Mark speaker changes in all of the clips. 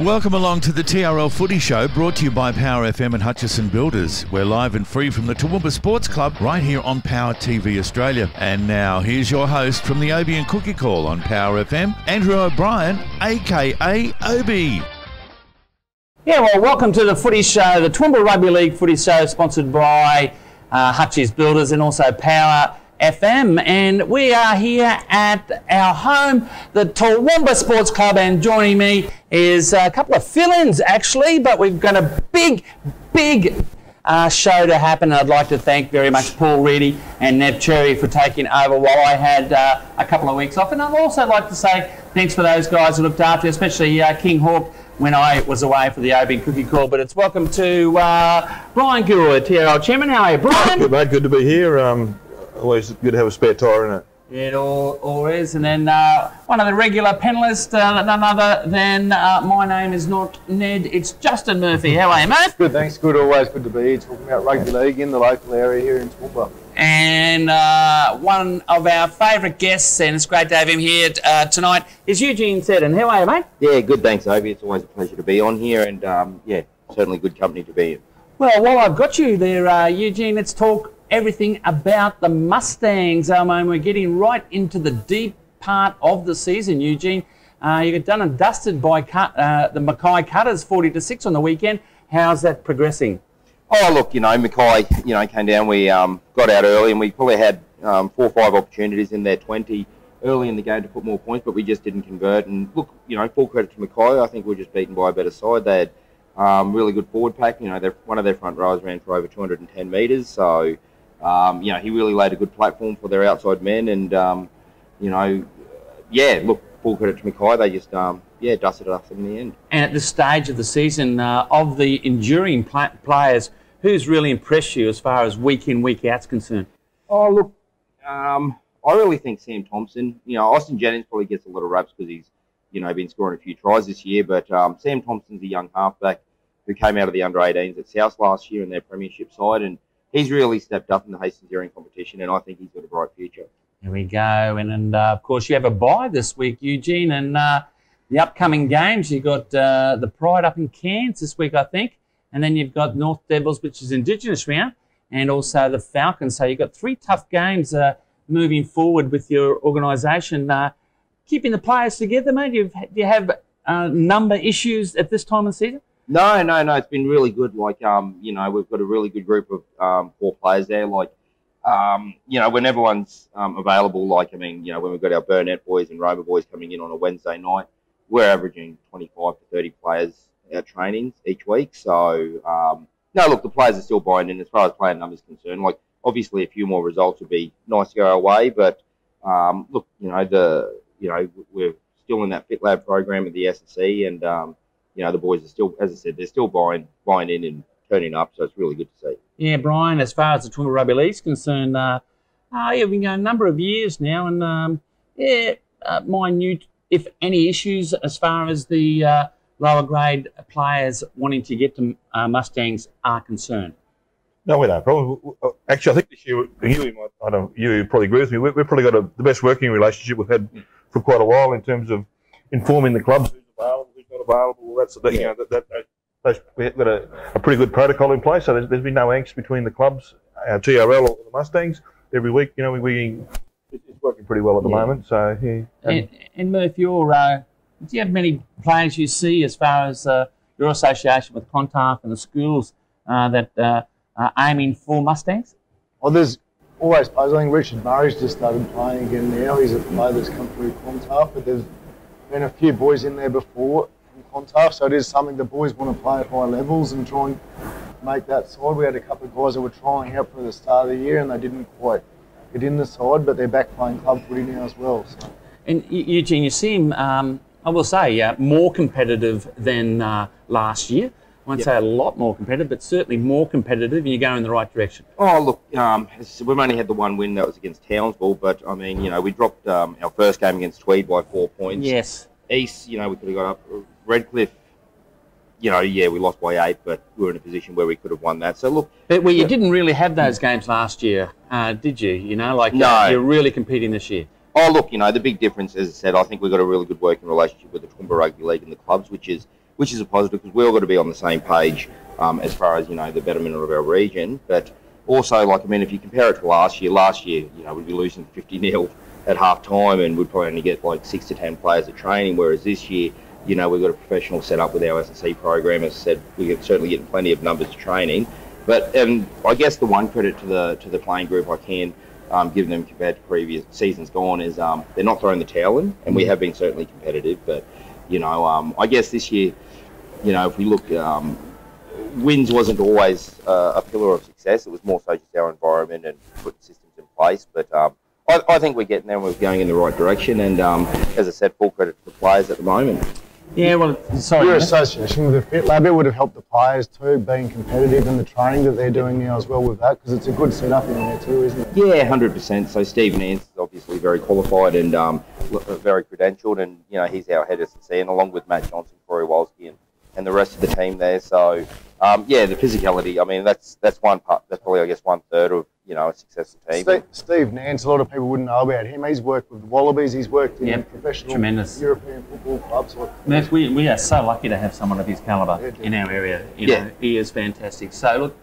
Speaker 1: Welcome along to the TRL Footy Show, brought to you by Power FM and Hutchison Builders. We're live and free from the Toowoomba Sports Club right here on Power TV Australia. And now, here's your host from the Obie and Cookie Call on Power FM, Andrew O'Brien, a.k.a. Obie.
Speaker 2: Yeah, well, welcome to the Footy Show, the Toowoomba Rugby League Footy Show, sponsored by Hutchison Builders and also Power FM, and we are here at our home, the Toowoomba Sports Club, and joining me is a couple of fill-ins actually, but we've got a big show to happen. I'd like to thank very much Paul Reedy and Nev Cherry for taking over while I had a couple of weeks off, and I'd also like to say thanks for those guys who looked after, especially King Hawk when I was away for the Obie and Cookie Call. But it's welcome to Brian Gilroy, TRL Chairman. How are you, Brian?
Speaker 3: Good, mate. Good to be here. Always good to have a spare tyre in it.
Speaker 2: It all is. And then one of the regular panellists, none other than my name is not Ned, it's Justin Murphy. How are you, mate?
Speaker 4: Good, thanks. Good, always good to be here talking about rugby league in the local area here in Toowoomba.
Speaker 2: And one of our favourite guests, and it's great to have him here tonight, is Eugene Seddon. How are you, mate?
Speaker 5: Yeah, good, thanks, Obie. It's always a pleasure to be on here, and yeah, certainly good company to be in.
Speaker 2: Well, while I've got you there, Eugene, let's talk everything about the Mustangs. We're getting right into the deep part of the season, Eugene. You got done and dusted by the Mackay Cutters 40-6 on the weekend. How's that progressing?
Speaker 5: Oh, look, Mackay, came down. We got out early, and we probably had 4 or 5 opportunities in their 20 early in the game to put more points, but we just didn't convert. And look, full credit to Mackay. I think we were just beaten by a better side. They had really good forward pack. One of their front rows ran for over 210 metres, so he really laid a good platform for their outside men, and look, full credit to Mackay. They just dusted us in the end. And
Speaker 2: at this stage of the season, of the enduring players, who's really impressed you as far as week in, week out's concerned?
Speaker 5: Oh, look, I really think Sam Thompson. Austin Jennings probably gets a lot of raps because he's been scoring a few tries this year, but Sam Thompson's a young halfback who came out of the under-18s at South last year in their premiership side, and he's really stepped up in the Hastings Area competition, and I think he's got a bright future.
Speaker 2: Here we go. And of course, you have a bye this week, Eugene, and the upcoming games, you've got the Pride up in Cairns this week, I think, and then you've got North Devils, which is Indigenous round, and also the Falcons. So you've got 3 tough games moving forward with your organisation. Keeping the players together, mate? Do you have number issues at this time of the season?
Speaker 5: No. It's been really good. We've got a really good group of 4 players there. When everyone's available, when we've got our Burnett boys and Roma boys coming in on a Wednesday night, we're averaging 25 to 30 players at trainings each week. So, look, the players are still buying in as far as player numbers concerned. Obviously, a few more results would be nice to go our way, but look, we're still in that Fit Lab program at the SSE, and the boys are still, as I said, they're still buying in and turning up, so it's really good to see. Yeah,
Speaker 2: Brian, as far as the Toowoomba Rugby League is concerned, we've been going a number of years now, and minute, if any, issues as far as the lower grade players wanting to get to Mustangs are concerned.
Speaker 3: No, we don't. Actually, I think this year, you probably agree with me, we've probably got the best working relationship we've had for quite a while in terms of informing the clubs who's available, who's not available. We've got a pretty good protocol in place, so there's been no angst between the clubs, our TRL or the Mustangs. Every week, it's working pretty well at the moment. So, yeah.
Speaker 2: And Murph, do you have many players you see as far as your association with Clontarf and the schools that are aiming for Mustangs?
Speaker 4: Well, there's always players. I think Richard Murray's just started playing again now. He's a player that's come through Clontarf, but there's been a few boys in there before from Clontarf, so it is something the boys want to play at high levels and try and make that side. We had a couple of guys that were trying out for the start of the year and they didn't quite get in the side, but they're back playing club footy now as well. So.
Speaker 2: And Eugene, you seem, I will say, more competitive than last year. I won't say a lot more competitive, but certainly more competitive, and you're going in the right direction.
Speaker 5: Oh, look, we've only had the one win, that was against Townsville, but, we dropped our first game against Tweed by 4 points.
Speaker 2: Yes.
Speaker 5: East, we could have got up. Redcliffe, we lost by 8, but we were in a position where we could have won that. So, look...
Speaker 2: But you didn't really have those games last year, did you?
Speaker 5: No.
Speaker 2: You're really competing this year.
Speaker 5: Oh, look, the big difference, as I said, I think we've got a really good working relationship with the Toowoomba Rugby League and the clubs, which is which is a positive because we all got to be on the same page as far as, you know, the betterment of our region. But also, like, I mean, if you compare it to last year, you know, we'd be losing 50-0 at half time and we'd probably only get like 6 to 10 players at training, whereas this year, you know, we've got a professional set up with our S&C program. As I said, we're certainly getting plenty of numbers to training. But I guess the one credit to the playing group I can give them compared to previous seasons gone is they're not throwing the towel in, and we have been certainly competitive. But, you know, I guess this year, you know, if we look, wins wasn't always a pillar of success. It was more so just our environment and putting systems in place. But I think we're getting there and we're going in the right direction. And as I said, full credit to the players at the moment.
Speaker 2: Yeah, well, sorry.
Speaker 4: Your association with the Fit Lab, it would have helped the players too, being competitive in the training that they're doing now as well with that, because it's a good setup in there too, isn't it?
Speaker 5: Yeah, 100%. So Steve Nance is obviously very qualified and very credentialed, and, you know, he's our head S&C, and along with Matt Johnson, Corey Wolski, and the rest of the team there. So, yeah, the physicality, I mean, that's one part, that's probably, I guess, 1/3 of, you know, a successful team.
Speaker 4: Steve Nance, a lot of people wouldn't know about him. He's worked with the Wallabies, he's worked in professional
Speaker 2: tremendous
Speaker 4: European football clubs.
Speaker 2: Murph, we are so lucky to have someone of his calibre in our area. You know, he is fantastic. So look,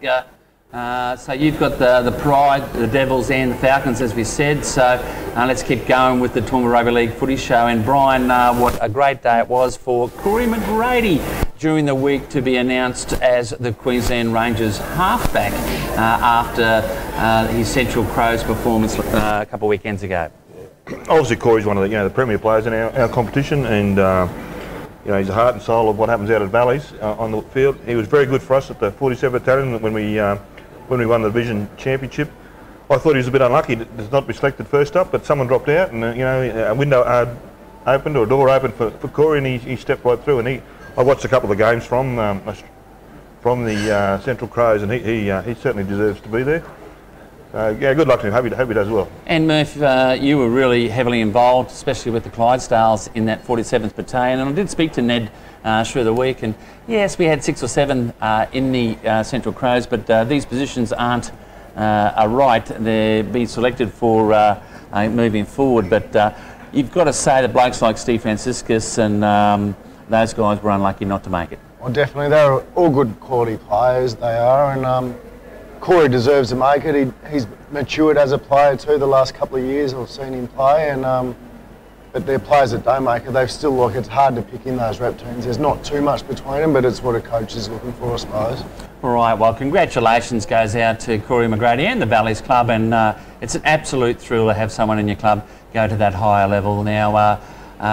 Speaker 2: so you've got the Pride, the Devils and the Falcons, as we said. So let's keep going with the Toowoomba Rugby League Footy Show. And Brian, what a great day it was for Corey McGrady during the week to be announced as the Queensland Rangers halfback after his Central Crows performance a couple of weekends ago.
Speaker 3: Obviously, Corey's one of the premier players in our competition, and you know, he's the heart and soul of what happens out at Valleys on the field. He was very good for us at the 47th Battalion when we won the division championship. I thought he was a bit unlucky to not be selected first up, but someone dropped out, and you know, a window opened, or a door opened for Corey, and he stepped right through. And I watched a couple of the games from the Central Crows, and he certainly deserves to be there. Yeah, good luck to him. Hope he does well. And
Speaker 2: Murph, you were really heavily involved, especially with the Clydesdales in that 47th Battalion. And I did speak to Ned through the week, and yes, we had 6 or 7 in the Central Crows, but these positions aren't a right. They're being selected for moving forward. But you've got to say that blokes like Steve Franciscus and those guys were unlucky not to make it.
Speaker 4: Well, definitely. They're all good quality players, they are. And Corey deserves to make it. He's matured as a player too the last couple of years. I've seen him play, and but they're players that don't make it. They've still, like, it's hard to pick in those rep teams. There's not too much between them, but it's what a coach is looking for, I suppose. All
Speaker 2: right, well, congratulations goes out to Corey McGrady and the Valleys Club, and it's an absolute thrill to have someone in your club go to that higher level. Now,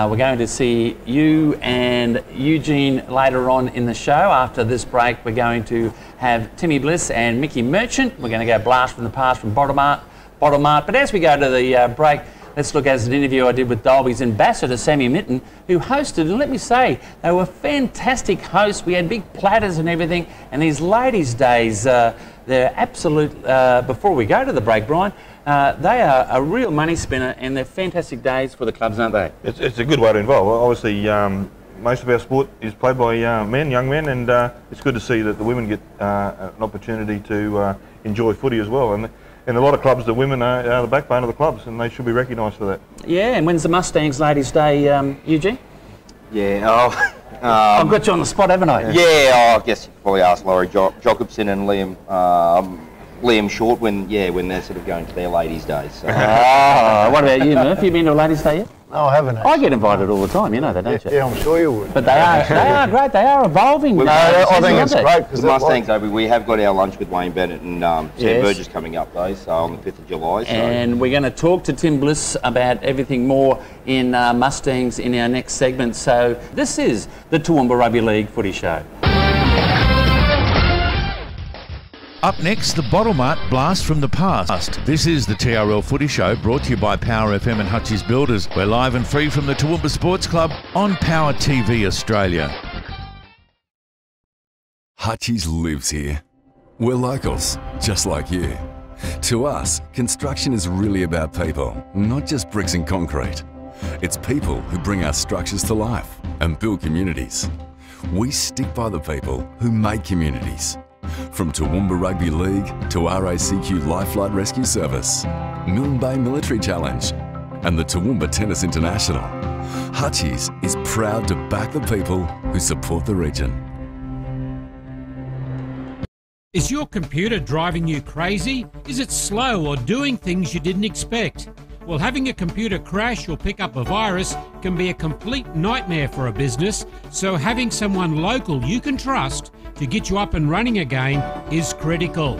Speaker 2: we're going to see you and Eugene later on in the show. After this break, we're going to have Timmy Bliss and Mickey Merchant. We're going to go blast from the past from Bottom Art. But as we go to the break, let's look at an interview I did with Dalby's ambassador, Sammy Minton, who hosted, and let me say, they were fantastic hosts. We had big platters and everything, and these ladies' days, they're absolute, before we go to the break, Brian, they are a real money spinner, and they're fantastic days for the clubs, aren't they?
Speaker 3: It's a good way to involve. Obviously, most of our sport is played by young men, and it's good to see that the women get an opportunity to enjoy footy as well. And in a lot of clubs, the women are the backbone of the clubs, and they should be recognised for that.
Speaker 2: Yeah, and when's the Mustangs Ladies' Day, Eugene?
Speaker 5: Yeah,
Speaker 2: I've got you on the spot, haven't I?
Speaker 5: Yeah, I guess you could probably ask Laurie Jacobson and Liam Short when they're sort of going to their Ladies' Day. So.
Speaker 2: What about you, Murph? You been to a Ladies' Day yet?
Speaker 4: No, I haven't.
Speaker 2: I get invited all the time, you know that, don't you?
Speaker 4: Yeah, I'm sure you would.
Speaker 2: But they are great. They are evolving.
Speaker 5: No,
Speaker 4: I think it's great because
Speaker 5: the Mustangs over. We have got our lunch with Wayne Bennett and Sam Burgess coming up though, so on the 5th of July. So.
Speaker 2: And we're going to talk to Tim Bliss about everything more in Mustangs in our next segment. So this is the Toowoomba Rugby League Footy Show.
Speaker 1: Up next, the Bottle Mart Blast from the Past. This is the TRL Footy Show, brought to you by Power FM and Hutchie's Builders. We're live and free from the Toowoomba Sports Club on Power TV Australia.
Speaker 6: Hutchie's lives here. We're locals, just like you. To us, construction is really about people, not just bricks and concrete. It's people who bring our structures to life and build communities. We stick by the people who make communities. From Toowoomba Rugby League to RACQ Lifelight Rescue Service, Milne Bay Military Challenge, and the Toowoomba Tennis International. Hutchies is proud to back the people who support the region.
Speaker 7: Is your computer driving you crazy? Is it slow or doing things you didn't expect? Well, having a computer crash or pick up a virus can be a complete nightmare for a business, so having someone local you can trust to get you up and running again is critical.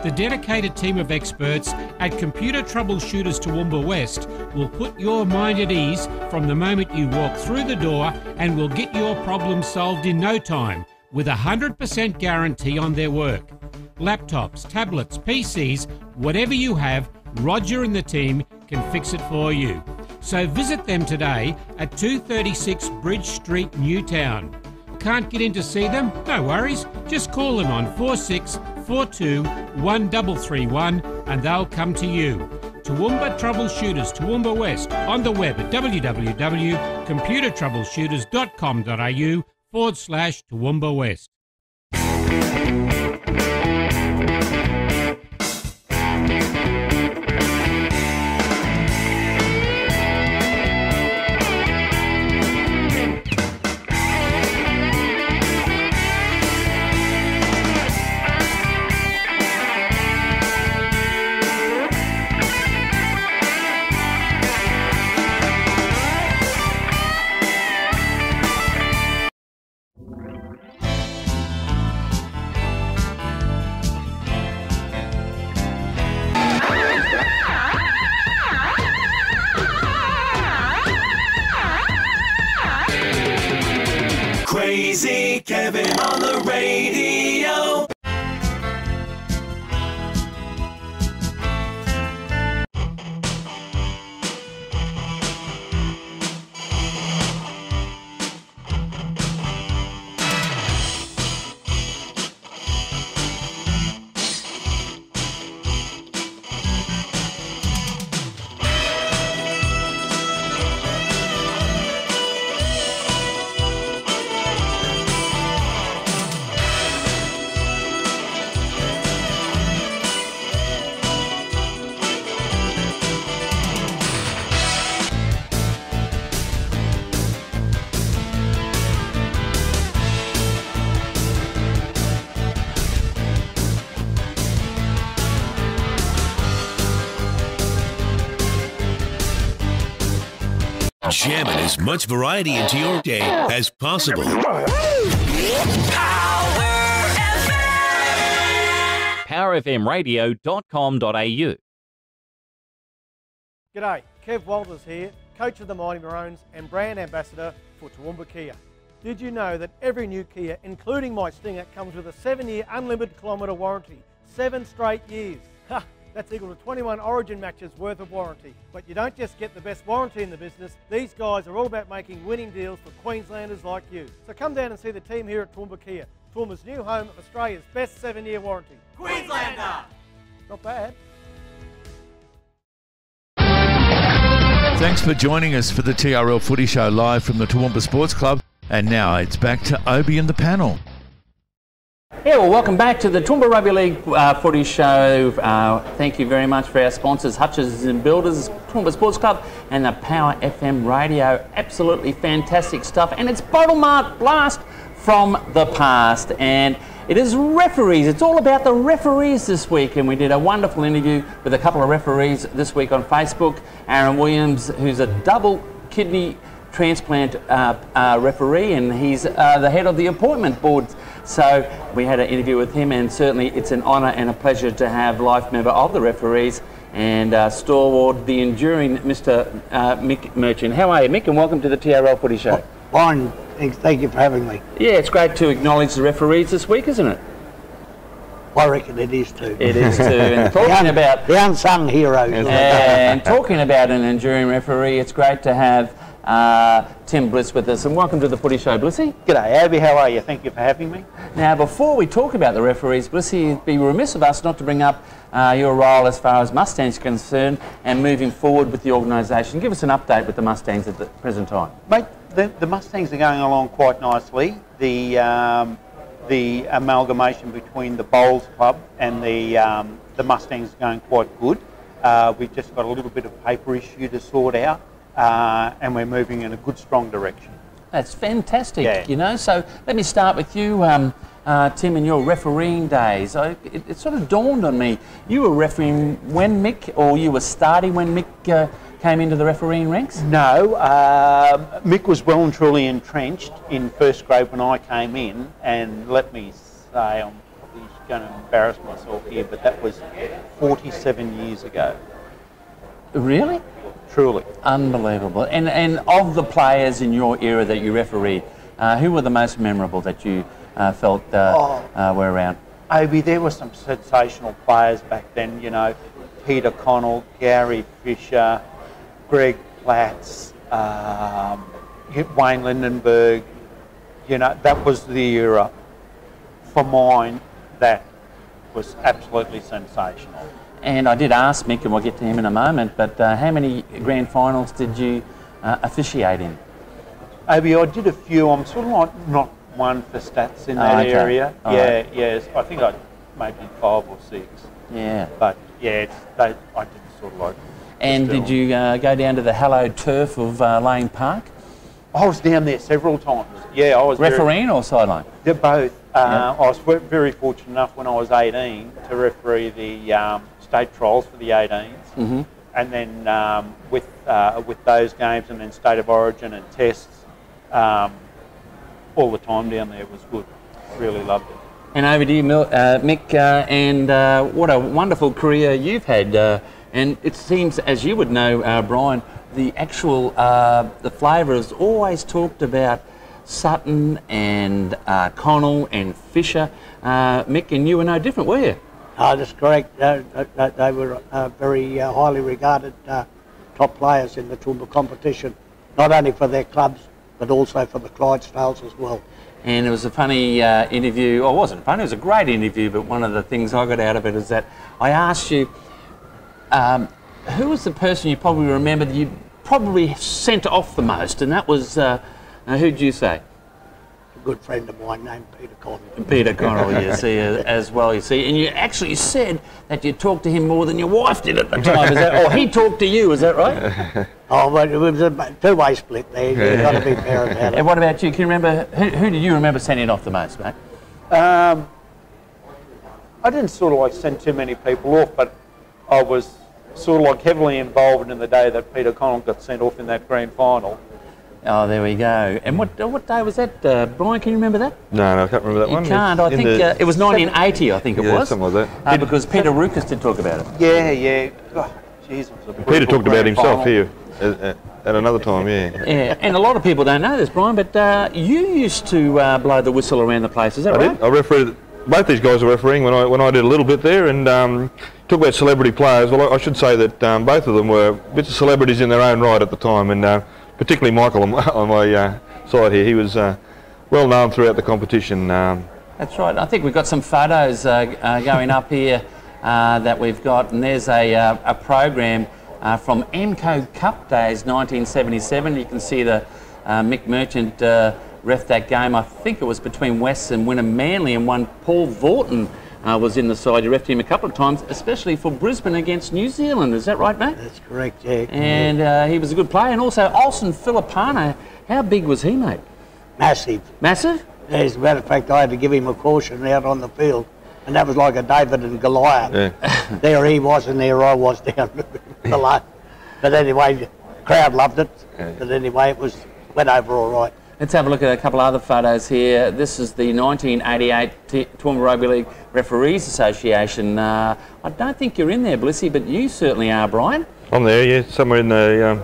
Speaker 7: The dedicated team of experts at Computer Troubleshooters Toowoomba West will put your mind at ease from the moment you walk through the door and will get your problem solved in no time with a 100% guarantee on their work. Laptops, tablets, PCs, whatever you have, Roger and the team can fix it for you. So visit them today at 236 Bridge Street, Newtown. Can't get in to see them? No worries. Just call them on 4642 1331 and they'll come to you. Toowoomba Troubleshooters Toowoomba West on the web at www.computertroubleshooters.com.au/Toowoomba West.
Speaker 8: Crazy Kevin on the radio.
Speaker 9: Jamming as much variety into your day as possible.
Speaker 10: PowerFMradio.com.au.
Speaker 11: G'day, Kev Walters here, coach of the Mighty Maroons and brand ambassador for Toowoomba Kia. Did you know that every new Kia, including my Stinger, comes with a 7-year unlimited kilometre warranty? 7 straight years. Ha! That's equal to 21 Origin matches worth of warranty. But you don't just get the best warranty in the business, these guys are all about making winning deals for Queenslanders like you. So come down and see the team here at Toowoomba Kia, Toowoomba's new home of Australia's best 7-year warranty.
Speaker 8: Queenslander!
Speaker 11: Not bad.
Speaker 1: Thanks for joining us for the TRL Footy Show live from the Toowoomba Sports Club. And now it's back to Obi and the panel.
Speaker 2: Yeah, well, welcome back to the Toowoomba Rugby League Footy Show. Thank you very much for our sponsors, Hutchison and Builders, Toowoomba Sports Club, and the Power FM Radio. Absolutely fantastic stuff, and it's Bottle Mark Blast from the past. And it is referees. It's all about the referees this week, and we did a wonderful interview with a couple of referees this week on Facebook. Aaron Williams, who's a double kidney transplant referee, and he's the head of the appointment board. So we had an interview with him, and certainly it's an honour and a pleasure to have life member of the referees and stalwart, the enduring Mr. Mick Merchant. How are you, Mick? And welcome to the TRL Footy Show.
Speaker 12: Fine, thank you for having me.
Speaker 2: Yeah, it's great to acknowledge the referees this week, isn't it?
Speaker 12: I reckon it is too.
Speaker 2: It is too. And talking about
Speaker 12: the unsung heroes.
Speaker 2: And talking about an enduring referee, it's great to have Tim Bliss with us, and welcome to the Footy Show, Blissy.
Speaker 12: G'day, Abby, how are you? Thank you for having me.
Speaker 2: Now, before we talk about the referees, Blissy, it'd be remiss of us not to bring up your role as far as Mustangs are concerned and moving forward with the organisation. Give us an update with the Mustangs at the present time.
Speaker 12: Mate, the Mustangs are going along quite nicely. The amalgamation between the Bowls Club and the Mustangs is going quite good. We've just got a little bit of paper issue to sort out. and we're moving in a good, strong direction.
Speaker 2: That's fantastic,
Speaker 12: Yeah.
Speaker 2: you know. So let me start with you, Tim, in your refereeing days. It sort of dawned on me, you were refereeing when Mick, or you were starting when Mick came into the refereeing ranks?
Speaker 12: No, Mick was well and truly entrenched in first grade when I came in, and let me say, I'm probably going to embarrass myself here, but that was 47 years ago.
Speaker 2: Really?
Speaker 12: Truly.
Speaker 2: Unbelievable. And of the players in your era that you refereed, who were the most memorable that you felt were around?
Speaker 12: Obi, there were some sensational players back then, you know, Peter Connell, Gary Fisher, Greg Platts, Wayne Lindenberg. You know, that was the era for mine that was absolutely sensational.
Speaker 2: And I did ask Mick, and we'll get to him in a moment, but how many grand finals did you officiate in?
Speaker 12: Obi, I did a few. I'm sort of like not one for stats in that area.
Speaker 2: All
Speaker 12: yeah,
Speaker 2: right.
Speaker 12: yes. I think I maybe 5 or 6.
Speaker 2: Yeah.
Speaker 12: But yeah, I didn't sort of like.
Speaker 2: And did you go down to the hallowed turf of Lane Park?
Speaker 12: I was down there several times. Yeah, I was
Speaker 2: refereeing or sideline?
Speaker 12: They're both. I was very fortunate enough when I was 18 to referee the state trials for the 18s, and then with those games, and then state of origin and tests, all the time down there was good. Really loved it.
Speaker 2: And over to you, Mick, and what a wonderful career you've had. And it seems, as you would know, Brian, the actual the flavour is always talked about Sutton and Connell and Fisher. Mick, and you were no different, were you?
Speaker 10: That's correct. They were very highly regarded top players in the Toowoomba competition, not only for their clubs, but also for the Clydesdales as well.
Speaker 2: And it was a funny interview. Oh, it wasn't funny, it was a great interview, but one of the things I got out of it is that I asked you, who was the person you probably remember that you probably sent off the most? And that was, who'd you say?
Speaker 10: A good friend of mine named Peter Connell.
Speaker 2: Peter Connell, you see, as well, you see. And you actually said that you talked to him more than your wife did at the time, is that, or he talked to you, is that right?
Speaker 10: Oh, well, it was a two-way split there. You've got to be fair about it.
Speaker 2: And what about you? Can you remember, who do you remember sending off the most, mate?
Speaker 12: I didn't sort of like send too many people off, but I was sort of like heavily involved in the day that Peter Connell got sent off in that grand final.
Speaker 2: Oh, there we go. And what day was that, Brian? Can you remember that?
Speaker 3: No, I can't remember that one.
Speaker 2: You can't. I think it was 1980, I think it was.
Speaker 3: Something like that.
Speaker 2: Because Peter Rukas did talk about it.
Speaker 12: Yeah, yeah. Oh, geez, it was a
Speaker 3: Peter talked about himself
Speaker 12: final.
Speaker 3: here at another time, yeah.
Speaker 2: Yeah, and a lot of people don't know this, Brian, but you used to blow the whistle around the place, is that right?
Speaker 3: I did. I refereed. Both these guys were refereeing when I did a little bit there, and talk about celebrity players. Well, I should say that both of them were bits of celebrities in their own right at the time, and particularly Michael on my side here. He was well known throughout the competition.
Speaker 2: That's right. I think we've got some photos going up here that we've got, and there's a program from Enco Cup Days 1977. You can see the Mick Merchant ref that game. I think it was between Wests and Wynnum Manly, and one Paul Vorton was in the side. You refed him a couple of times, especially for Brisbane against New Zealand. Is that right, mate?
Speaker 10: That's correct, yeah.
Speaker 2: And he was a good player. And also Olsen Filipano, how big was he, mate?
Speaker 10: Massive.
Speaker 2: Massive?
Speaker 10: Yeah, as a matter of fact, I had to give him a caution out on the field, and that was like a David and Goliath.
Speaker 3: Yeah.
Speaker 10: There he was, and there I was down below. But anyway, the crowd loved it.
Speaker 3: Yeah.
Speaker 10: But anyway, went over all right.
Speaker 2: Let's have a look at a couple other photos here. This is the 1988 Toowoomba Rugby League Referees Association. I don't think you're in there, Blissy, but you certainly are, Brian.
Speaker 3: I'm there, yeah, somewhere in the...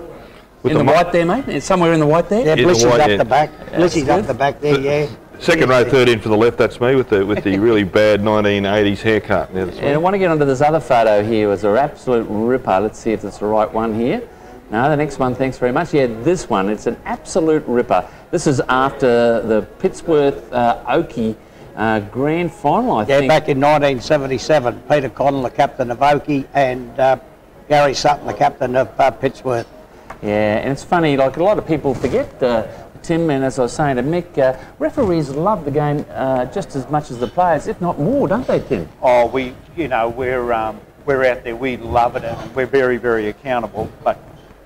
Speaker 2: in the white there, mate? It's somewhere in the white there?
Speaker 10: Yeah, Blissy's
Speaker 3: the white,
Speaker 10: up the back. Blissy's up the back there, yeah.
Speaker 3: Second row, third in for the left, that's me, with the really bad 1980s haircut. Yeah,
Speaker 2: and I want to get onto this other photo here. It's an absolute ripper. Let's see if it's the right one here. No, the next one, thanks very much. Yeah, this one, it's an absolute ripper. This is after the Pittsworth Oakey grand final, I think.
Speaker 10: Yeah, back in 1977. Peter Connell, the captain of Oakey, and Gary Sutton, the captain of Pittsworth.
Speaker 2: Yeah, and it's funny, like a lot of people forget, Tim, and as I was saying to Mick, referees love the game just as much as the players, if not more, don't they, Tim?
Speaker 12: Oh, we're out there, we love it, and we're very, very accountable. But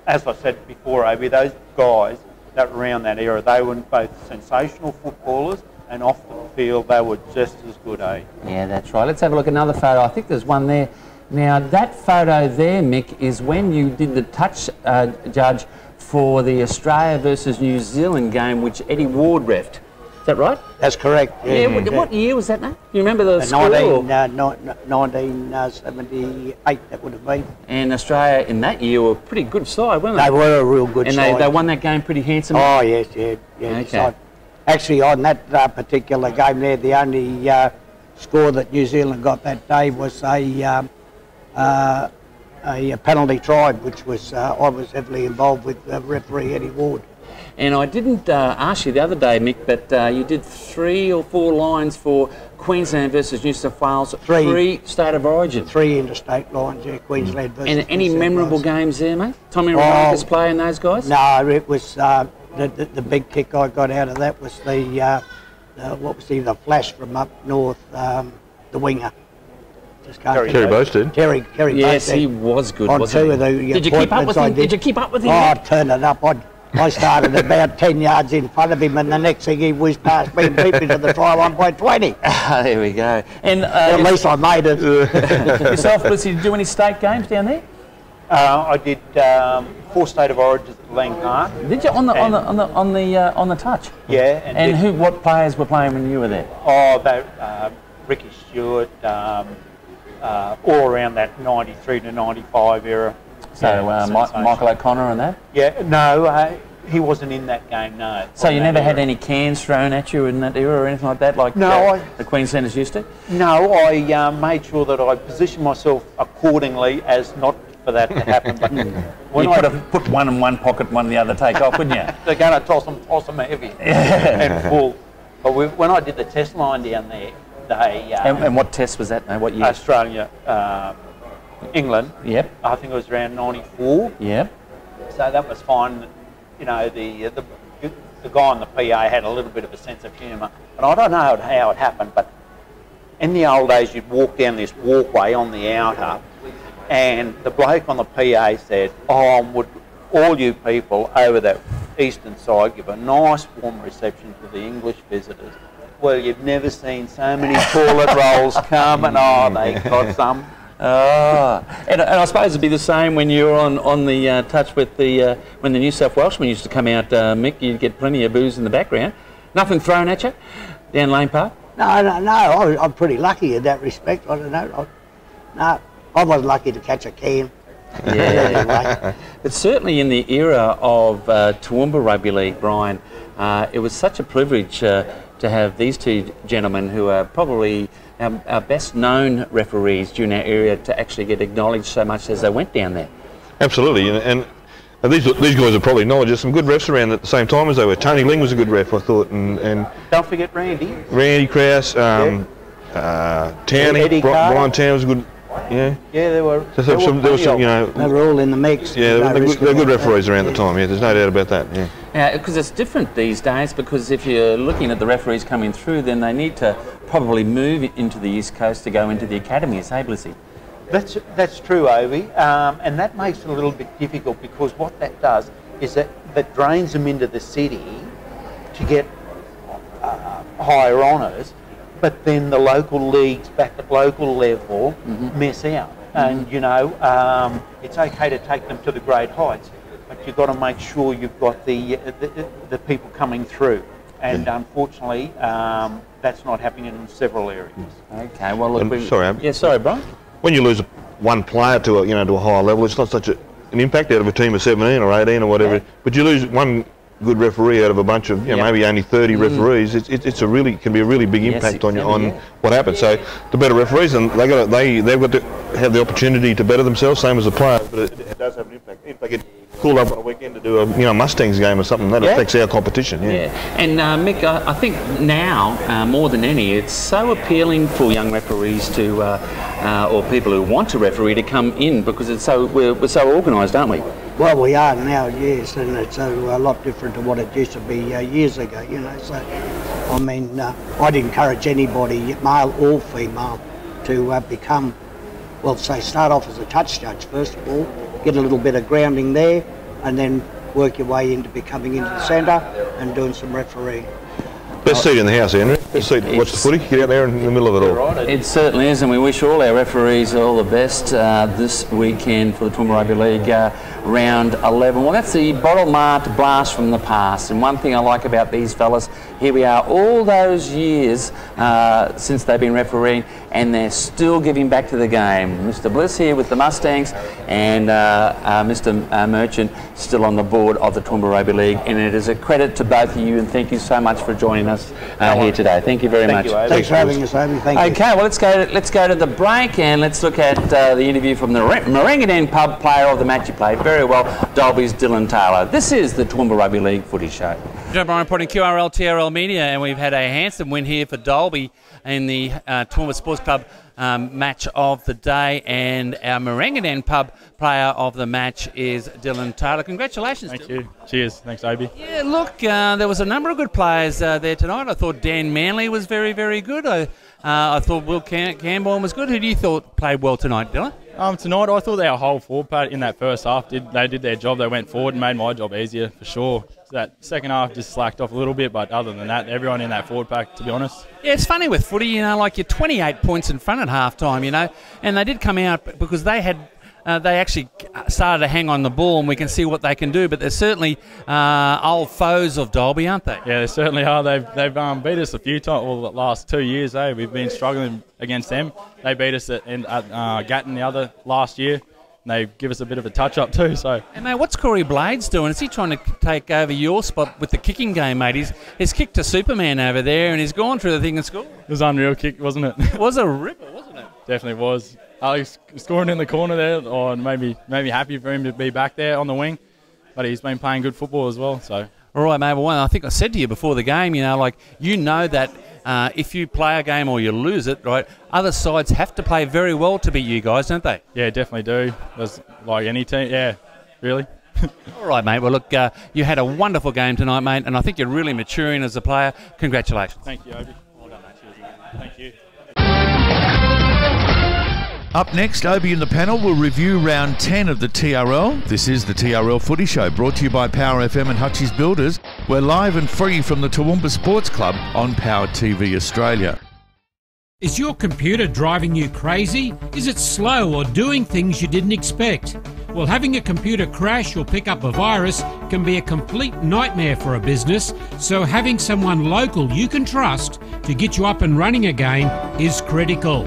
Speaker 12: as I said before, Obi, those guys that were around that era, they were both sensational footballers and off the field they were just as good, eh?
Speaker 2: Yeah, that's right. Let's have a look at another photo. I think there's one there. Now, that photo there, Mick, is when you did the touch judge for the Australia versus New Zealand game, which Eddie Ward refed. Is that right?
Speaker 10: That's correct.
Speaker 2: Yeah. What year was that, mate? You remember the score?
Speaker 10: 1978, that would have been.
Speaker 2: And Australia in that year were a pretty good side, weren't they?
Speaker 10: They were a real good side.
Speaker 2: And they won that game pretty handsomely?
Speaker 10: Oh, yes, yeah.
Speaker 2: Okay.
Speaker 10: So, actually, on that particular game there, the only score that New Zealand got that day was a penalty try, which was I was heavily involved with referee Eddie Ward.
Speaker 2: And I didn't ask you the other day, Mick, but you did 3 or 4 lines for Queensland versus New South Wales, 3 state of origin.
Speaker 10: 3 interstate lines, yeah, Queensland versus
Speaker 2: And any
Speaker 10: New South
Speaker 2: memorable
Speaker 10: Wales.
Speaker 2: games there, mate? Tommy Remarcus playing those guys?
Speaker 10: No, it was the big kick I got out of that was the flash from up north, the winger.
Speaker 3: Terry Boasted.
Speaker 10: Terry
Speaker 2: Yes,
Speaker 10: Boasted.
Speaker 2: he was good,
Speaker 10: On
Speaker 2: wasn't
Speaker 10: 2
Speaker 2: he?
Speaker 10: of the
Speaker 2: Did you keep up with him? Did you keep up with him?
Speaker 10: Oh, I turned it up. I started about 10 yards in front of him, and the next thing he whizzed past me and beat me to the try line by 20.
Speaker 2: There we go. And
Speaker 10: at least I made it.
Speaker 2: Yourself, Blissy, did you do any state games down there?
Speaker 12: I did 4 state of origins at Lang Park.
Speaker 2: Did you on the touch?
Speaker 12: Yeah.
Speaker 2: What players were playing when you were there?
Speaker 12: Oh, Ricky Stewart, all around that 93 to 95 era.
Speaker 2: So Michael O'Connor and that?
Speaker 12: Yeah, no, he wasn't in that game, no.
Speaker 2: So you never had any cans thrown at you in that era or anything like that, like the Queenslanders used to?
Speaker 12: No, I made sure that I positioned myself accordingly as not for that to happen. But
Speaker 2: when you could have put one in one pocket, one in the other take off, couldn't you?
Speaker 12: They're going to toss them heavy and full. But when I did the test line down there, they...
Speaker 2: and what test was that, mate? What year?
Speaker 12: Australia, England.
Speaker 2: Yep.
Speaker 12: I think it was around 94.
Speaker 2: Yep.
Speaker 12: So that was fine. You know, the guy on the PA had a little bit of a sense of humour. And I don't know how it happened, but in the old days you'd walk down this walkway on the outer and the bloke on the PA said, "Oh, would all you people over that eastern side give a nice warm reception to the English visitors." Well, you've never seen so many toilet rolls come, and they got some.
Speaker 2: And I suppose it'd be the same when you were on the touch with when the New South Welshmen used to come out, Mick. You'd get plenty of booze in the background. Nothing thrown at you down Lane Park?
Speaker 10: No. I'm pretty lucky in that respect. I don't know. I was lucky to catch a can.
Speaker 2: Yeah. But certainly in the era of Toowoomba Rugby League, Brian, it was such a privilege to have these 2 gentlemen who are probably our best known referees during our area to actually get acknowledged so much as they went down there.
Speaker 3: Absolutely, and these guys are probably knowledge. There's some good refs around at the same time as they were. Tony Ling was a good ref, I thought, and
Speaker 12: don't forget Randy.
Speaker 3: Randy Krause, Townie, Brian Town was a good. Yeah.
Speaker 12: Yeah, there were
Speaker 3: some, you know.
Speaker 10: They were all in the mix.
Speaker 3: Yeah, they're good referees around the time. Yeah, there's no doubt about that. Yeah.
Speaker 2: Yeah, because it's different these days. Because if you're looking at the referees coming through, then they need to probably move into the East Coast to go into the academies, hey, Blissy?
Speaker 12: That's true, Ovi, and that makes it a little bit difficult because what that does is that drains them into the city to get higher honours. But then the local leagues back at local level miss out. And, you know, it's okay to take them to the great heights, but you've got to make sure you've got the people coming through. And unfortunately, that's not happening in several areas.
Speaker 2: Okay, well, look...
Speaker 3: Sorry,
Speaker 2: Brian?
Speaker 3: When you lose one player to a higher level, it's not such an impact out of a team of 17 or 18 or whatever. But you lose one good referee out of a bunch of maybe only 30 referees, it can be a really big impact on what happens. So the better referees, and they've got to have the opportunity to better themselves, same as the players. But it does have an impact. If they get called up on a weekend to do a Mustangs game or something, that affects our competition.
Speaker 2: And Mick, I think now more than any, it's so appealing for young referees to or people who want to referee to come in because we're so organised, aren't we?
Speaker 10: Well, we are now, yes, and it's a lot different to what it used to be years ago, you know. So, I mean, I'd encourage anybody, male or female, to become, well, say, start off as a touch judge, first of all, get a little bit of grounding there, and then work your way into becoming into the centre and doing some refereeing.
Speaker 3: Best seat in the house, Henry. Best seat to watch the footy. Get out there in the middle of it all.
Speaker 2: It certainly is, and we wish all our referees all the best this weekend for the Toowoomba Rugby League round 11. Well, that's the bottle marked blast from the past, and one thing I like about these fellas, here we are all those years since they've been refereeing, and they're still giving back to the game. Mr. Bliss here with the Mustangs, and Mr. Merchant still on the board of the Toowoomba Rugby League, and it is a credit to both of you, and thank you so much for joining us here today. Thank you very much.
Speaker 10: Thanks for having us, Amy. Thank you.
Speaker 2: Okay, well, let's go to the break, and let's look at the interview from the Marangadang Pub player of the match. He played very well, Dalby's Dylan Taylor. This is the Toowoomba Rugby League Footy Show.
Speaker 13: John Bryan reporting QRL TRL Media, and we've had a handsome win here for Dalby in the Toowoomba Sports Club match of the day, and our Marangadang Pub player of the match is Dylan Taylor. Congratulations.
Speaker 14: Thank you. Cheers. Thanks, Obi.
Speaker 13: Yeah, look, there was a number of good players there tonight. I thought Dan Manley was very, very good. I thought Will Campbell was good. Who do you thought played well tonight, Dylan?
Speaker 14: Tonight, I thought our whole forward pack in that first half did their job. They went forward and made my job easier for sure. So that second half just slacked off a little bit, but other than that, everyone in that forward pack, to be honest.
Speaker 13: Yeah, it's funny with footy, like you're 28 points in front at half time, and they did come out because they had. They actually started to hang on the ball, and we can see what they can do. But they're certainly old foes of Dalby, aren't they?
Speaker 14: Yeah, they certainly are. They've beat us a few times. Well, the last 2 years, we've been struggling against them. They beat us at Gatton the other last year. And they give us a bit of a touch-up too. So.
Speaker 13: And mate, what's Corey Blades doing? Is he trying to take over your spot with the kicking game, mate? He's kicked a Superman over there, and he's gone through the thing at school.
Speaker 14: It was an unreal kick, wasn't it?
Speaker 13: It was a ripper, wasn't it?
Speaker 14: Definitely was. Alex scoring in the corner there, or maybe happy for him to be back there on the wing. But he's been playing good football as well. So.
Speaker 13: All right, mate. Well, I think I said to you before the game, that if you play a game or you lose it, right, other sides have to play very well to beat you guys, don't they?
Speaker 14: Yeah, definitely do. That's like any team. Yeah, really.
Speaker 13: All right, mate. Well, look, you had a wonderful game tonight, mate, and I think you're really maturing as a player. Congratulations.
Speaker 14: Thank you, Obi. Well done, mate. Cheers, mate. Thank you.
Speaker 1: Up next, Obi and the panel will review round 10 of the TRL. This is the TRL Footy Show, brought to you by Power FM and Hutchie's Builders. We're live and free from the Toowoomba Sports Club on Power TV Australia.
Speaker 7: Is your computer driving you crazy? Is it slow or doing things you didn't expect? Well, having a computer crash or pick up a virus can be a complete nightmare for a business, so having someone local you can trust to get you up and running again is critical.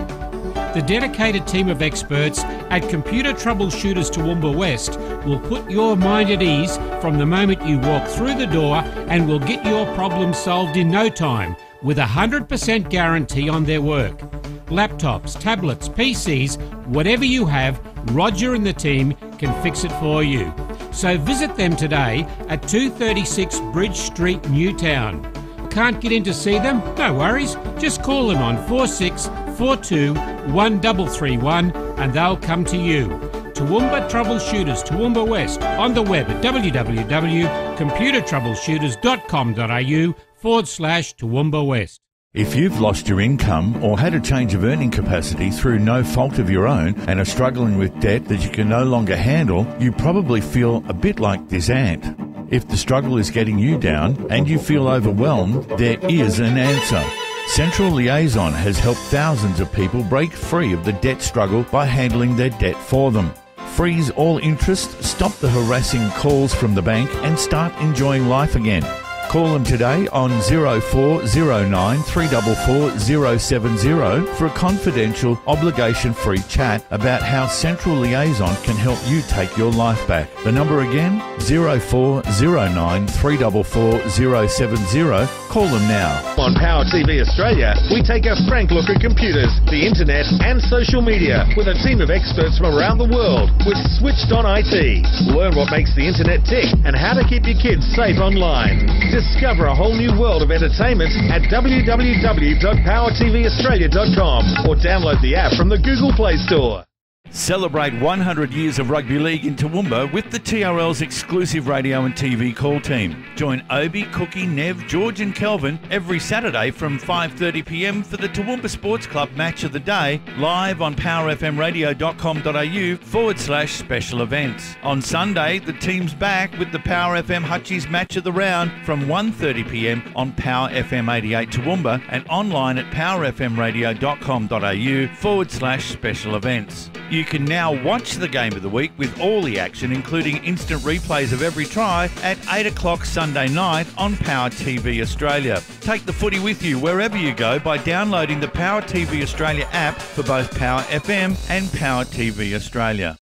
Speaker 7: The dedicated team of experts at Computer Troubleshooters Toowoomba West will put your mind at ease from the moment you walk through the door and will get your problem solved in no time with a 100% guarantee on their work. Laptops, tablets, PCs, whatever you have, Roger and the team can fix it for you. So visit them today at 236 Bridge Street, Newtown. Can't get in to see them? No worries. Just call them on 4642 1331 and they'll come to you. Toowoomba Troubleshooters Toowoomba West on the web at www.computertroubleshooters.com.au/Toowoomba West.
Speaker 1: If you've lost your income or had a change of earning capacity through no fault of your own and are struggling with debt that you can no longer handle, you probably feel a bit like this ant. If the struggle is getting you down and you feel overwhelmed, there is an answer. Central Liaison has helped thousands of people break free of the debt struggle by handling their debt for them. Freeze all interest, stop the harassing calls from the bank and start enjoying life again. Call them today on 0409 344 070 for a confidential, obligation-free chat about how Central Liaison can help you take your life back. The number again, 0409 344 070. Call them now.
Speaker 15: On Power TV Australia, we take a frank look at computers, the internet and social media with a team of experts from around the world with Switched On IT. Learn what makes the internet tick and how to keep your kids safe online. Discover a whole new world of entertainment at www.powertvaustralia.com or download the app from the Google Play Store.
Speaker 1: Celebrate 100 years of rugby league in Toowoomba with the TRL's exclusive radio and TV call team. Join Obi, Cookie, Nev, George and Kelvin every Saturday from 5:30 p.m. for the Toowoomba Sports Club Match of the Day, live on powerfmradio.com.au/special events. On Sunday, the team's back with the Power FM Hutchies Match of the Round from 1:30 p.m. on Power FM 88 Toowoomba and online at powerfmradio.com.au/special events. You can now watch the game of the week with all the action, including instant replays of every try at 8 o'clock Sunday night on Power TV Australia. Take the footy with you wherever you go by downloading the Power TV Australia app for both Power FM and Power TV Australia.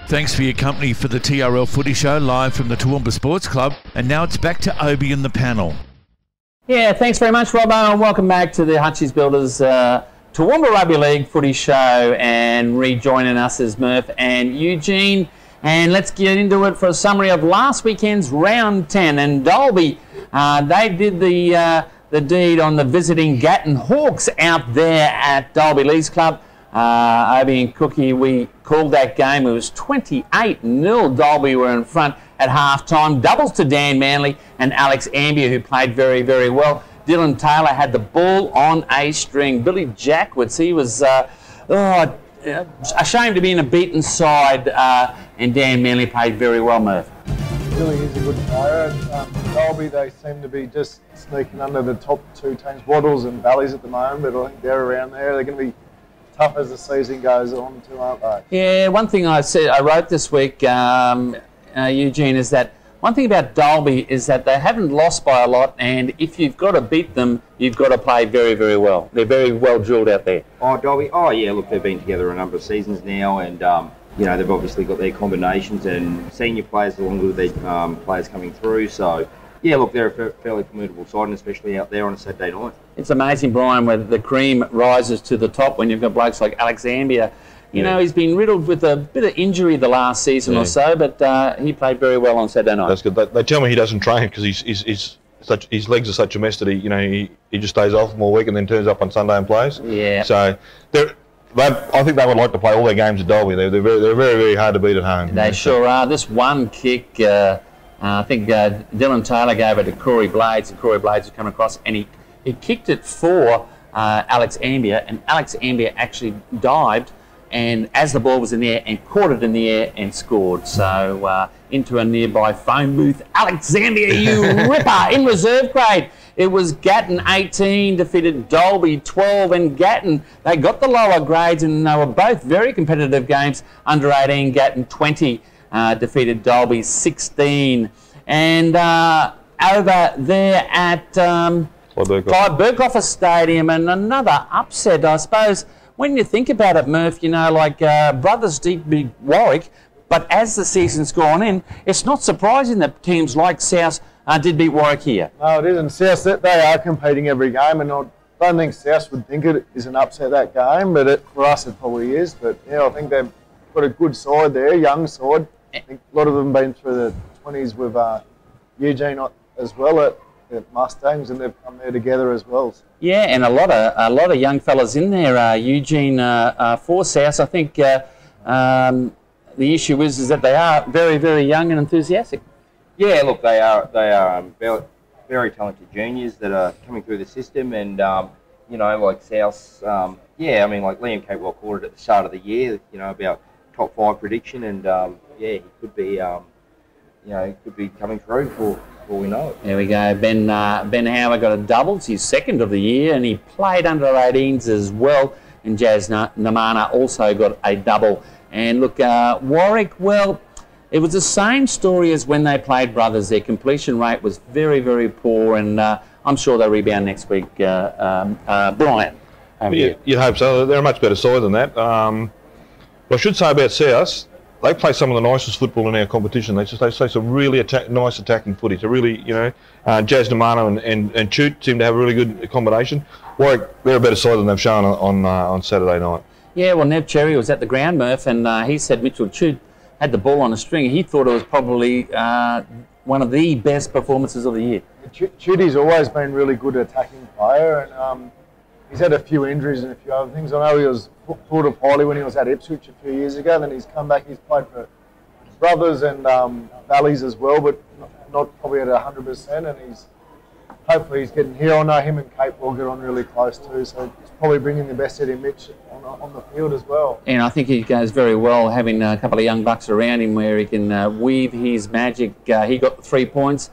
Speaker 1: Thanks for your company for the TRL Footy Show live from the Toowoomba Sports Club. And now it's back to Obi and the panel.
Speaker 2: Yeah, thanks very much, Robbo, and welcome back to the Hutchies Builders Toowoomba Rugby League Footy Show, and rejoining us is Murph and Eugene. And let's get into it for a summary of last weekend's round 10. And Dalby, they did the deed on the visiting Gatton Hawks out there at Dalby Leagues Club. Obi and Cookie, we called that game. It was 28-0. Dalby were in front at half-time. Doubles to Dan Manley and Alex Ambier, who played very, very well. Dylan Taylor had the ball on a string. Billy Jackwitz, he was ashamed to be in a beaten side, and Dan Manley played very well, Murph.
Speaker 4: Billy is a good player. Dalby, they seem to be just sneaking under the top two teams, Waddles and Valleys at the moment, but I think they're around there. They're going to be tough as the season goes on too, aren't they?
Speaker 2: Yeah, one thing I wrote this week, Eugene, is that one thing about Dalby is that they haven't lost by a lot, and if you've got to beat them, you've got to play very, very well. They're very well drilled out there.
Speaker 5: Oh, Dalby, yeah, look, they've been together a number of seasons now, and, they've obviously got their combinations and senior players along with their players coming through, so, yeah, look, they're a fairly formidable side, and especially out there on a Saturday night.
Speaker 2: It's amazing, Brian, where the cream rises to the top when you've got blokes like Alex Ambier. You know, he's been riddled with a bit of injury the last season or so, but he played very well on Saturday night.
Speaker 3: That's good. They tell me he doesn't train because his legs are such a mess that he just stays off them all week and then turns up on Sunday and plays.
Speaker 2: Yeah.
Speaker 3: So I think they would like to play all their games at Dalby. They're very, very hard to beat at home.
Speaker 2: They sure are. This one kick, I think Dylan Taylor gave it to Corey Blades, and Corey Blades was coming across, and he kicked it for Alex Ambier, and Alex Ambier actually dived and as the ball was in the air and caught it in the air and scored. So into a nearby phone booth, Alex Ambier, you ripper, in reserve grade. It was Gatton 18 defeated Dalby 12, and Gatton, they got the lower grades, and they were both very competitive games. Under 18, Gatton 20 defeated Dalby 16. And over there at Clive Burkoffer Stadium, and another upset, I suppose. When you think about it, Murph, like Brothers did beat Warwick, but as the season's gone in, it's not surprising that teams like South did beat Warwick here.
Speaker 4: No, it isn't. South, they are competing every game, and I don't think South would think it is an upset that game, but for us it probably is. But yeah, I think they've got a good side there, young side. I think a lot of them been through the 20s with Eugene as well at Mustangs, and they've come there together as well.
Speaker 2: Yeah, and a lot of young fellas in there. Eugene for South. I think the issue is that they are very, very young and enthusiastic.
Speaker 5: Yeah, look, they are very, very talented juniors that are coming through the system, and like South. Like Liam Catewell called it at the start of the year. About top 5 prediction, and he could be coming through for all we know.
Speaker 2: There we go. Ben Howard got a doubles, his second of the year, and he played under 18s as well. And Jazz Namana also got a double. And look, Warwick, well, it was the same story as when they played Brothers. Their completion rate was very, very poor, and I'm sure they'll rebound next week. Brian.
Speaker 3: You'd hope so. They're a much better side than that. What I should say about South, they play some of the nicest football in our competition. They play some really nice attacking footy. So really, Jazz Namano and Chute seem to have a really good combination. Warwick, they're a better side than they've shown on Saturday night.
Speaker 2: Yeah, well, Nev Cherry was at the ground, Murph, and he said Mitchell Chute had the ball on a string. He thought it was probably one of the best performances of the year.
Speaker 4: Chute's always been really good attacking player, and he's had a few injuries and a few other things. I know he was thought of highly when he was at Ipswich a few years ago. Then he's come back. He's played for Brothers and Valleys as well, but not probably at 100%. And hopefully he's getting here. I know him and Kate will get on really close too. So he's probably bringing the best out of Mitch on the field as well.
Speaker 2: And I think he goes very well having a couple of young bucks around him where he can weave his magic. He got the 3 points.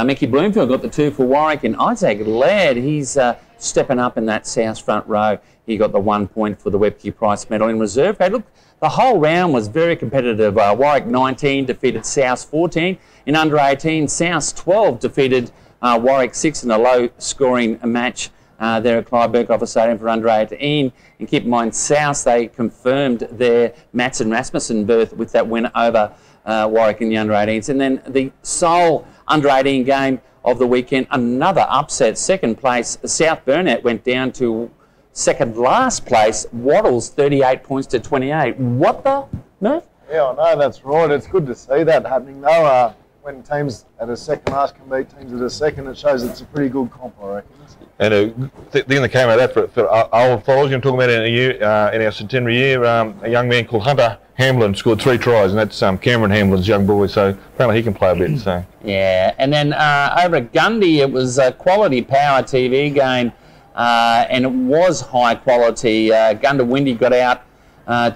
Speaker 2: Mickey Bloomfield got the 2 for Warwick, and Isaac Laird, he's stepping up in that south front row. He got the 1 point for the Webke Price medal in reserve. Hey, look, the whole round was very competitive. Warwick 19 defeated South 14. In under 18, South 12 defeated Warwick 6 in a low-scoring match there at Clive Burkhoff Stadium for under 18. And keep in mind, South, they confirmed their Mats and Rasmussen berth with that win over Warwick in the under 18s. And then the sole under 18 game of the weekend, another upset. Second place, South Burnett went down to second last place. Wattles 38 points to 28. What the? No?
Speaker 4: Yeah, I know, that's right. It's good to see that happening though. When teams at a second last can beat teams at a second, it shows it's a pretty good comp, I reckon.
Speaker 3: And the thing that came out of that for old fellas, you're talking about in our centenary year, a young man called Hunter Hamlin scored 3 tries, and that's Cameron Hamlin's young boy, so apparently he can play a bit. So.
Speaker 2: Yeah, and then over at Gundy, it was a quality Power TV game, and it was high quality. Gundawindi got out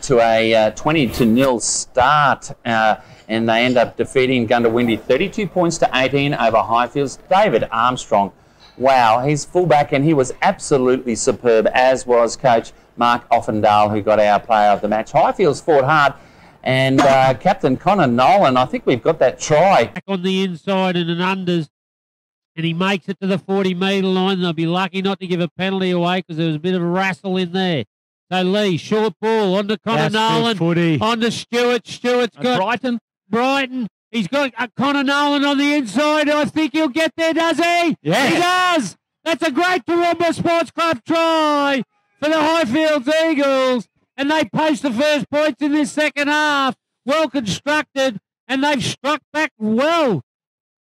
Speaker 2: to a 20-0 start, and they end up defeating Gundawindi 32 points to 18 over Highfields. David Armstrong, wow, he's fullback, and he was absolutely superb, as was coach Mark Offendale, who got our player of the match. Highfields fought hard, and Captain Connor Nolan, I think we've got that try.
Speaker 7: Back on the inside and an unders, and he makes it to the 40-metre line. They'll be lucky not to give a penalty away because there was a bit of a wrestle in there. So Lee, short ball on to Connor Nolan, on to Stewart. Stewart's got Brighton. He's got Connor Nolan on the inside. I think he'll get there, does he?
Speaker 2: Yeah.
Speaker 7: He does. That's a great Toowoomba Sports Club try for the Highfields Eagles. And they post the first points in this second half. Well constructed, and they've struck back well.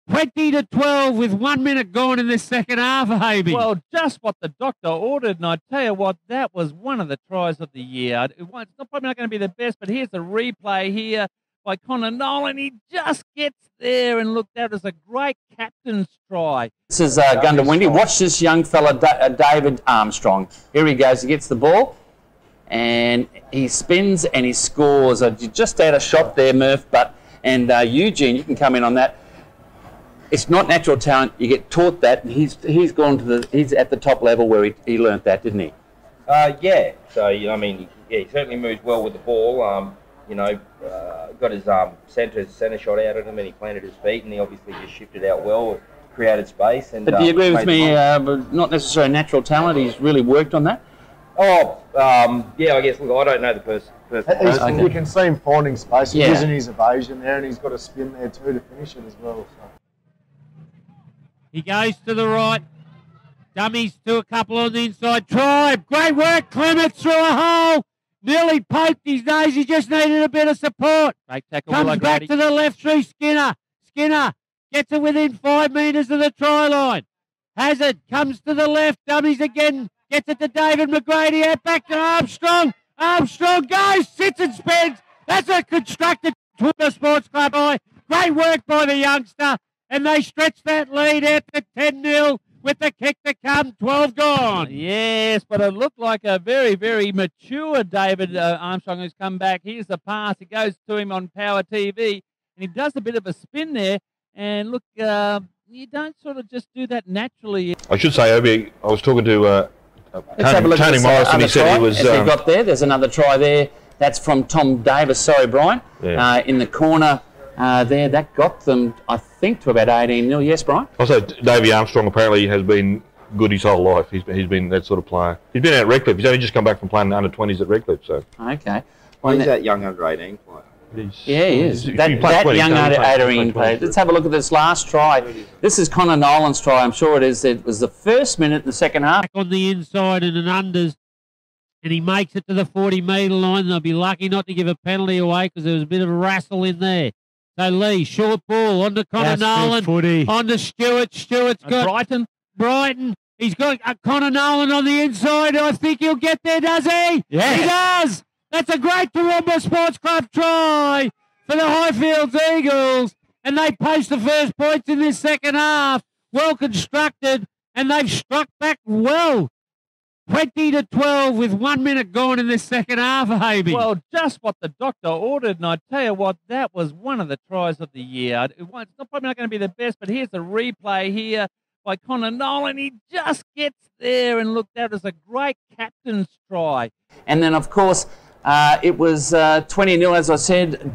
Speaker 7: 20-12 with 1 minute gone in this second half, Habey.
Speaker 16: Well, just what the doctor ordered, and I tell you what, that was one of the tries of the year. It's probably not going to be the best, but here's the replay here by Connor Nolan. He just gets there, and look, that is a great captain's try.
Speaker 2: This is Gundawindi. Watch this young fella, David Armstrong. Here he goes. He gets the ball, and he spins and he scores. Just out of shot there, Murph. And Eugene, you can come in on that. It's not natural talent. You get taught that, and he's at the top level where he learnt that, didn't he?
Speaker 5: Yeah. So I mean, he certainly moves well with the ball. Got his centre shot out at him, and he planted his feet, and he obviously just shifted out well, created space. And
Speaker 2: but do you agree with me? Not necessarily natural talent. He's really worked on that.
Speaker 5: Yeah. I guess. Look, I don't know the person.
Speaker 4: You can see him finding space. He's using his evasion there, and he's got a spin there too to finish it as well. So.
Speaker 7: He goes to the right. Dummies to a couple on the inside. Tribe. Great work. Clement through a hole. Nearly poked his nose. He just needed a bit of support.
Speaker 16: Great tackle.
Speaker 7: Comes back to the left through Skinner. Skinner gets it within 5 metres of the try line. Hazard comes to the left. Dummies again. Gets it to David McGrady. Out back to Armstrong. Armstrong goes. Sits and spins. That's a constructed Toowoomba Sports Club eye. Great work by the youngster. And they stretch that lead out to 10-0 with the kick to come, 12 gone.
Speaker 16: Yes, but it looked like a very, very mature David Armstrong who's come back. Here's the pass. It goes to him on Power TV, and he does a bit of a spin there. And look, you don't sort of just do that naturally.
Speaker 3: I should say, Obi, I was talking to
Speaker 2: Tony
Speaker 3: Morris, and he said he was...
Speaker 2: As we got there, there's another try there. That's from Tom Davis. Sorry, Brian.
Speaker 3: Yeah.
Speaker 2: In the corner... there, that got them, I think, to about 18-0. Yes, Brian?
Speaker 3: Also, Davey Armstrong apparently has been good his whole life. He's been that sort of player. He's been out at Redcliffe. He's only just come back from playing under 20s at Redcliffe. So.
Speaker 2: Okay.
Speaker 5: Well, he's that young under 18 player.
Speaker 2: Yeah, he is. That young under 18 player. Let's have a look at this last try. This is Connor Nolan's try. I'm sure it is. It was the first minute in the second half.
Speaker 7: Back on the inside and an unders, and he makes it to the 40-metre line. They'll be lucky not to give a penalty away because there was a bit of a wrestle in there. So Lee, short ball on to Connor Nolan, on to Stewart. Stewart's got Brighton.
Speaker 16: He's got Connor Nolan on the inside. I think he'll get there, does he?
Speaker 2: Yes.
Speaker 16: He does. That's a great Toowoomba Sports Club try for the Highfields Eagles. And they post the first points in this second half. Well constructed, and they've struck back well. 20-12 with 1 minute gone in this second half, Habey.
Speaker 7: Well, just what the doctor ordered, and I tell you what, that was one of the tries of the year. It's probably not going to be the best, but here's the replay here by Connor Nolan. He just gets there, and look, that is a great captain's try.
Speaker 2: And then, of course, it was 20-0, as I said,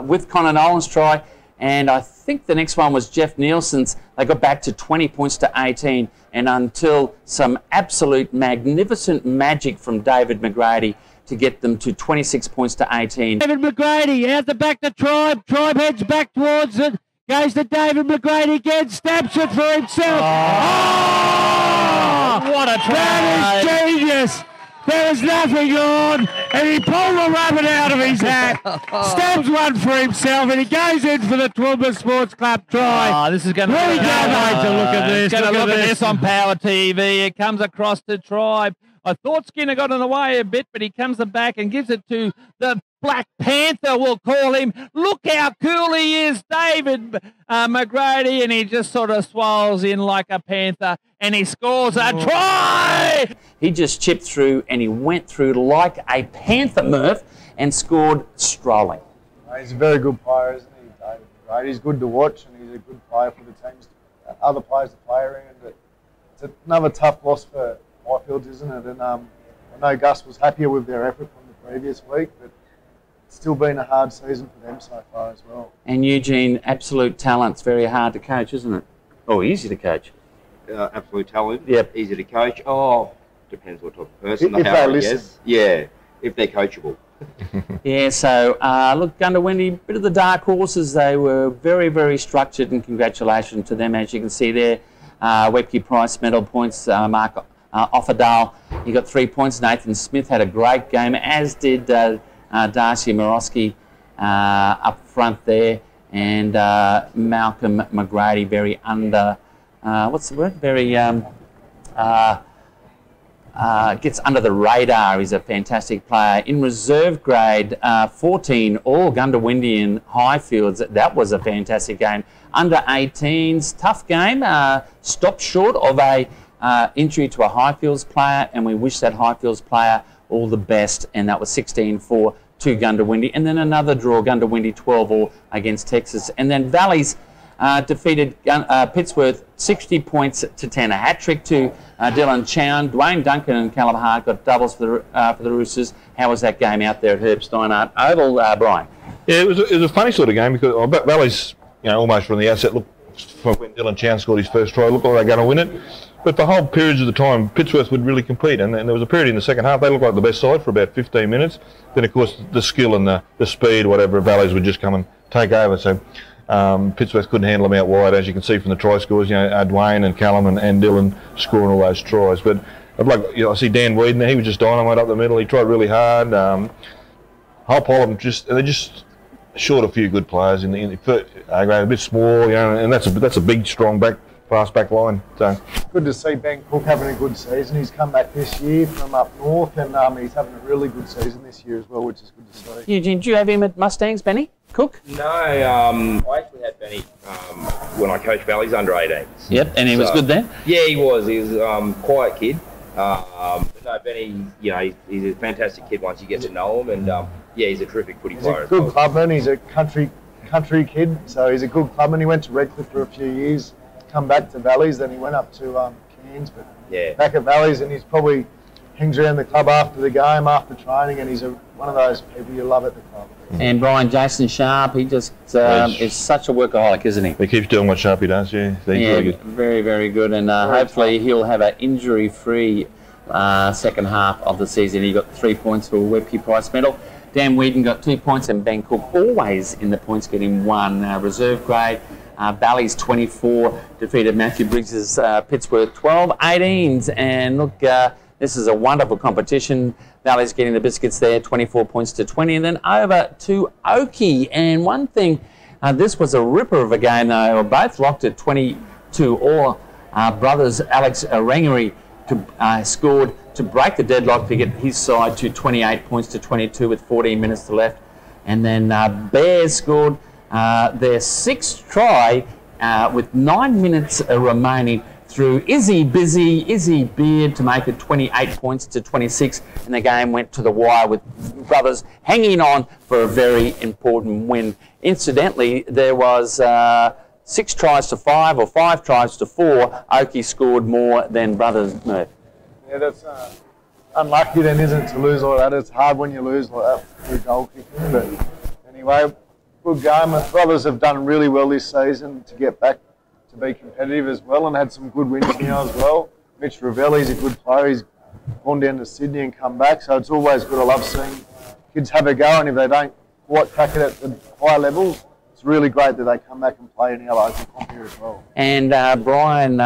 Speaker 2: with Connor Nolan's try. And I think the next one was Jeff Nielsen's. They got back to 20 points to 18. And until some absolute magnificent magic from David McGrady to get them to 26 points to 18.
Speaker 16: David McGrady out the back to Tribe. Tribe heads back towards it. Goes to David McGrady again. Stabs it for himself. Oh!
Speaker 7: What a try.
Speaker 16: That is genius. There was nothing on, and he pulled the rabbit out of his hat, stabs one for himself, and he goes in for the Toowoomba Sports Club try.
Speaker 7: Oh, this is going to
Speaker 16: be... We can't wait to look at this.
Speaker 7: Going to look at this on Power TV. It comes across to Tribe. I thought Skinner got in the way a bit, but he comes back and gives it to the Black Panther, we'll call him. Look how cool he is, David McGrady, and he just sort of swirls in like a panther, and he scores a try!
Speaker 2: He just chipped through, and he went through like a panther, Murph, and scored strolling.
Speaker 4: He's a very good player, isn't he, David McGrady? He's good to watch, and he's a good player for the teams, other players to play around. But it's another tough loss for Highfields, isn't it? And I know Gus was happier with their effort from the previous week, but it's still been a hard season for them so far as well.
Speaker 2: And Eugene, absolute talent's very hard to coach, isn't it? Oh, easy to coach.
Speaker 5: Absolute talent.
Speaker 2: Yep.
Speaker 5: Easy to coach. Oh, depends what type of person
Speaker 4: if
Speaker 5: they are,
Speaker 4: they
Speaker 5: I guess. Yeah, if they're coachable.
Speaker 2: Yeah, so look, Gundawindi, bit of the dark horses. They were very, very structured, and congratulations to them, as you can see there. Webke Price medal points, Mark Offerdale, he got 3 points. Nathan Smith had a great game, as did Darcy Morosky up front there, and Malcolm McGrady, very under, what's the word? Very, gets under the radar. He's a fantastic player. In reserve grade, 14 all Gundawindian Highfields. That was a fantastic game. Under 18s, tough game. Stopped short of a injury to a Highfields player, and we wish that Highfields player all the best. And that was 16-4 to Gundawindi. And then another draw, Gundawindi 12-all against Texas. And then Valleys defeated Pittsworth 60 points to 10. A hat-trick to Dylan Chown. Dwayne Duncan and Callum Hart got doubles for the Roosters. How was that game out there at Herb Steinhardt Oval, Brian?
Speaker 3: Yeah, it was a funny sort of game because Valleys, almost from the outset, looked from when Dylan Chown scored his first try, looked like they're going to win it. But for whole periods of the time, Pittsworth would really compete, and there was a period in the second half they looked like the best side for about 15 minutes. Then, of course, the skill and the speed, whatever, Valleys would just come and take over. So Pittsworth couldn't handle them out wide, as you can see from the try scores. Dwayne and Callum and Dylan scoring all those tries. But I see Dan Whedon there. He was just dynamite up the middle. He tried really hard. Whole pile of them they're just short a few good players in the first, a bit small, and that's a big, strong fast back line. So
Speaker 4: good to see Ben Cook having a good season. He's come back this year from up north, and he's having a really good season this year as well, which is good to see.
Speaker 2: Eugene, did you have him at Mustangs, Benny Cook?
Speaker 5: No, I actually had Benny when I coached Valleys under 18s.
Speaker 2: Yep, and he was good then?
Speaker 5: Yeah, he was. He was a quiet kid. No, Benny, he's a fantastic kid once you get to know him, and yeah, he's a terrific footy player.
Speaker 4: He's a good clubman. He's a country kid, so he's a good clubman. He went to Redcliffe for a few years, come back to Valleys, then he went up to Cairns, but back at Valleys, and he's probably hangs around the club after the game, after training, and he's one of those people you love at the club.
Speaker 2: And Brian, Jason Sharp, he just is such a workaholic, isn't he?
Speaker 3: He keeps doing what Sharpie does, yeah. He's really good.
Speaker 2: Very, very good, and hopefully he'll have an injury-free second half of the season. He got 3 points for a Webke Price medal. Dan Whedon got 2 points, and Ben Cook always in the points, getting 1. Reserve grade, Bally's 24 defeated Matthew Briggs's Pittsworth 12-18s, and look, this is a wonderful competition. Bally's getting the biscuits there, 24 points to 20, and then over to Oakey. And one thing, this was a ripper of a game. They were both locked at 22 all brothers Alex Rangery scored to break the deadlock to get his side to 28 points to 22 with 14 minutes to left. And then Bears scored their 6th try with 9 minutes remaining through Izzy Beard to make it 28 points to 26, and the game went to the wire with brothers hanging on for a very important win. Incidentally, there was 6 tries to 5 or 5 tries to 4. Oakey scored more than brothers Murph.
Speaker 4: Yeah, that's unlucky then, isn't it, to lose like that? It's hard when you lose like that through goal kicking, but anyway, good game. The brothers have done really well this season to get back to be competitive as well, and had some good wins now as well. Mitch Ravelli's a good player. He's gone down to Sydney and come back, so it's always good. I love seeing kids have a go, and if they don't quite crack it at the high levels, it's really great that they come back and play in our local comp here as well.
Speaker 2: And Brian,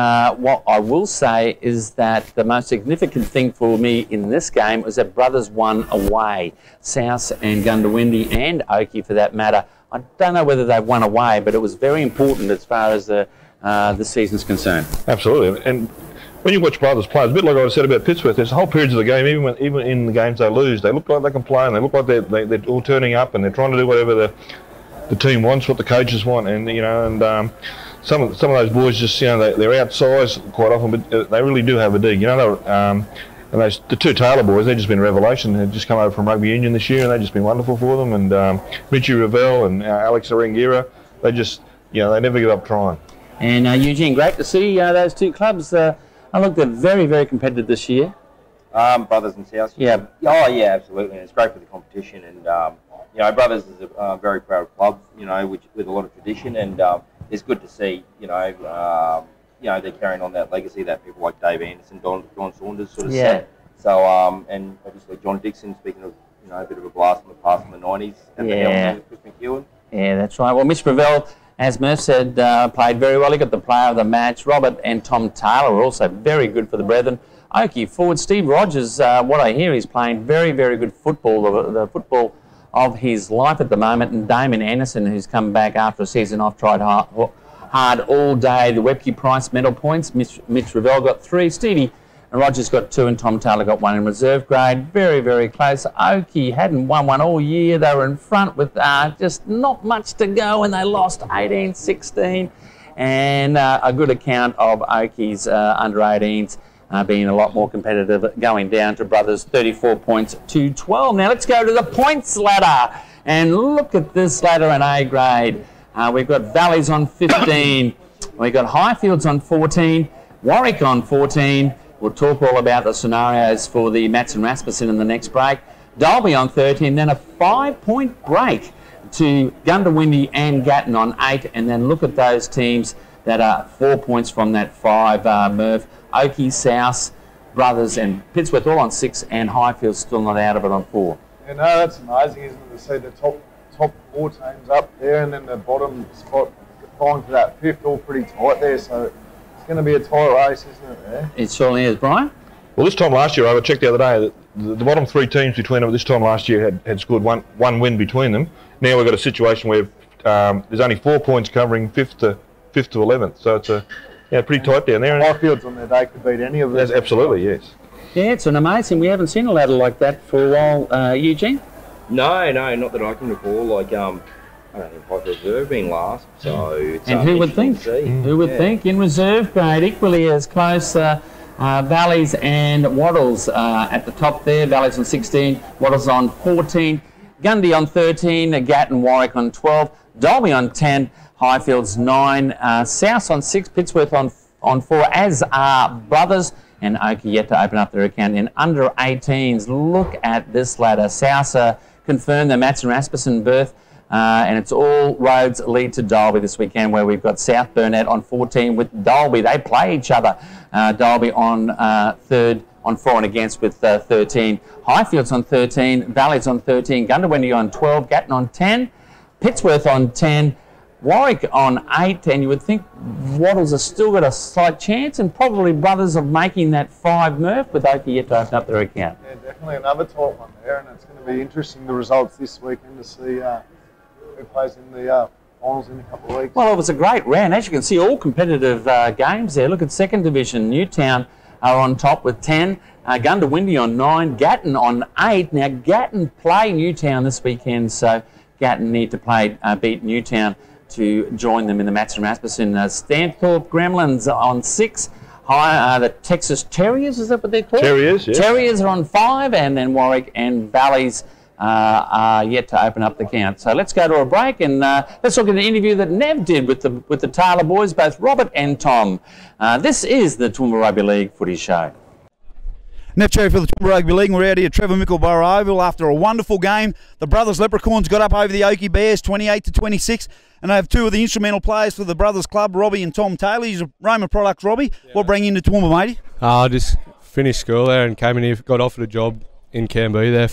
Speaker 2: what I will say is that the most significant thing for me in this game was that brothers won away. South and Gundawindi and Oakey for that matter. I don't know whether they won away, but it was very important as far as the season's concerned.
Speaker 3: Absolutely. And when you watch brothers play, it's a bit like I said about Pittsworth. There's whole periods of the game, even in the games they lose, they look like they can play, and they look like they're all turning up, and they're trying to do whatever the team wants, what the coaches want, and some of those boys just they're outsized quite often, but they really do have a dig. And the 2 Taylor boys, they've just been a revelation. They've just come over from rugby union this year, and they've just been wonderful for them. And Mitchie Ravel and Alex Arangira, they just they never give up trying.
Speaker 2: And Eugene, great to see those 2 clubs. They're very, very competitive this year.
Speaker 5: Brothers and South.
Speaker 2: Yeah.
Speaker 5: Oh, yeah, absolutely. And it's great for the competition. And, Brothers is a very proud club, with a lot of tradition. And it's good to see, they're carrying on that legacy that people like Dave Anderson, Don Saunders sort of set. So, and obviously John Dixon, speaking of, a bit of a blast from the past in the 90s. And the helmet with Chris McEwen.
Speaker 2: Yeah, that's right. Well, Mitch Ravel, as Murph said, played very well. He got the player of the match. Robert and Tom Taylor were also very good for the Brethren. Oakey forward Steve Rogers, what I hear, he's playing very, very good football, the football of his life at the moment. And Damon Anderson, who's come back after a season off, tried hard all day. The Webke Price medal points. Mitch Ravel got 3. Stevie and Rogers got 2, and Tom Taylor got 1 in reserve grade. Very, very close. Oakey hadn't won one all year. They were in front with just not much to go, and they lost 18-16. And a good account of Oakey's under-18s being a lot more competitive, going down to brothers 34 points to 12. Now let's go to the points ladder and look at this ladder in A grade. We've got Valleys on 15. We've got Highfields on 14. Warwick on 14. We'll talk all about the scenarios for the Matson Rasmussen in the next break. Dalby on 13, then a 5-point break to Gundawindi and Gatton on 8, and then look at those teams that are 4 points from that 5, Murph. Oakey, South, Brothers and Pittsworth all on 6, and Highfield still not out of it on 4.
Speaker 4: Yeah, no, that's amazing, isn't it, to see the top 4 teams up there, and then the bottom spot vying for that 5th, all pretty tight there, so it's going to be a tight race, isn't it, there?
Speaker 2: It certainly is. Brian?
Speaker 3: Well, this time last year, I checked the other day, the bottom 3 teams between them this time last year had scored one win between them. Now we've got a situation where there's only 4 points covering 5th to 11th, so it's pretty tight down there.
Speaker 4: Highfields on their day could beat any of them.
Speaker 3: Absolutely, yes.
Speaker 2: Yeah, it's an amazing. We haven't seen a ladder like that for a while, Eugene.
Speaker 5: No, not that I can recall. Like, I don't think Highfields have ever been last. So, it's,
Speaker 2: and who would think? Who would think in reserve grade, equally as close. Valleys and Waddles at the top there. Valleys on 16, Waddles on 14, Gundy on 13, Gatton Warwick on 12, Dalby on 10, Highfields 9, South on 6, Pittsworth on 4, as are Brothers, and Oakey yet to open up their account in under 18s. Look at this ladder. South confirmed the Matson Rasmussen berth. And it's all roads lead to Dalby this weekend, where we've got South Burnett on 14 with Dalby. They play each other. Dalby on 3rd, on 4 and against with 13. Highfields on 13, Valleys on 13, Gundawindi on 12, Gatton on 10, Pittsworth on 10, Warwick on 8, and you would think Waddles has still got a slight chance, and probably Brothers of making that 5, Murph, with Oakey yet to open up their account.
Speaker 4: Yeah, definitely another tight one there, and it's going to be interesting, the results this weekend, to see who plays in the finals in a couple of weeks.
Speaker 2: Well, it was a great round. As you can see, all competitive games there. Look at second division. Newtown are on top with 10. Gundawindi on 9. Gatton on 8. Now, Gatton play Newtown this weekend, so Gatton need to beat Newtown to join them in the Matson Rasmussen. Stanthorpe Gremlins on 6. The Texas Terriers, is that what they're called?
Speaker 3: Terriers, yes.
Speaker 2: Terriers are on 5, and then Warwick and Valleys are yet to open up the count. So let's go to a break, and let's look at an interview that Nev did with the Taylor boys, both Robert and Tom. This is the Toowoomba Rugby League Footy Show.
Speaker 17: Nev Cherry for the Toowoomba Rugby League. We're out here at Trevor Mickleborough Oval after a wonderful game. The Brothers Leprechauns got up over the Oakey Bears 28-26, and they have two of the instrumental players for the Brothers Club, Robbie and Tom Taylor. He's a Roma Products, Robbie. Yeah. What bring you into Toowoomba, matey?
Speaker 18: I just finished school there and came in here, got offered a job in Canberra there,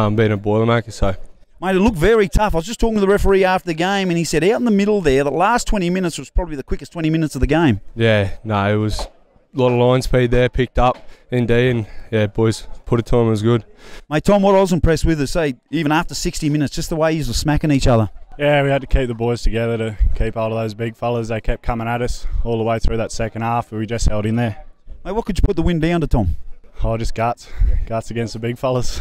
Speaker 18: being a Boilermaker, so...
Speaker 17: Mate, it looked very tough. I was just talking to the referee after the game, and he said out in the middle there, the last 20 minutes was probably the quickest 20 minutes of the game.
Speaker 18: Yeah, no, it was a lot of line speed there, picked up ND, and yeah, boys put it to them, it was good.
Speaker 17: Mate, Tom, what I was impressed with is, say, even after 60 minutes, just the way you were smacking each other.
Speaker 19: Yeah, we had to keep the boys together to keep hold of those big fellas. They kept coming at us all the way through that second half, but we just held in there.
Speaker 17: Mate, what could you put the win down to, Tom?
Speaker 19: Oh, just guts. Guts against the big fellas.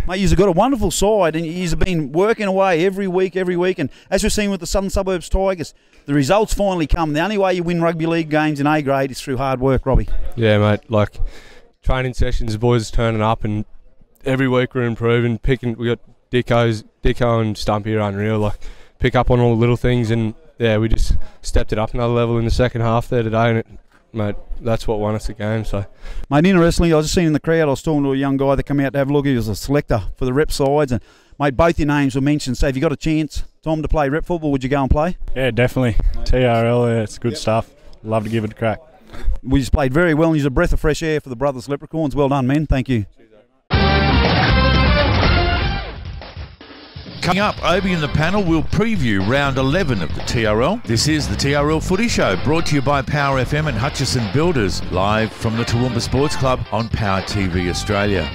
Speaker 17: Mate, you've got a wonderful side, and you've been working away every week, and as we've seen with the Southern Suburbs Tigers, the results finally come. The only way you win rugby league games in A grade is through hard work, Robbie.
Speaker 18: Yeah, mate, like training sessions, the boys are turning up, and every week we're improving, we got Dicko and Stumpy are unreal, like pick up on all the little things, and yeah, we just stepped it up another level in the second half there today, and mate, that's what won us the game. So,
Speaker 17: mate, interestingly, I was just seeing in the crowd, I was talking to a young guy that came out to have a look. He was a selector for the rep sides, and mate, both your names were mentioned. So if you got a chance, Tom, to play rep football, would you go and play?
Speaker 19: Yeah, definitely. TRL, yeah, it's good stuff. Love to give it a crack.
Speaker 17: We just played very well, and you're a breath of fresh air for the Brothers Leprechauns. Well done, men. Thank you.
Speaker 1: Coming up, Obi and the panel will preview round 11 of the TRL. This is the TRL Footy Show, brought to you by Power FM and Hutchison Builders, live from the Toowoomba Sports Club on Power TV Australia.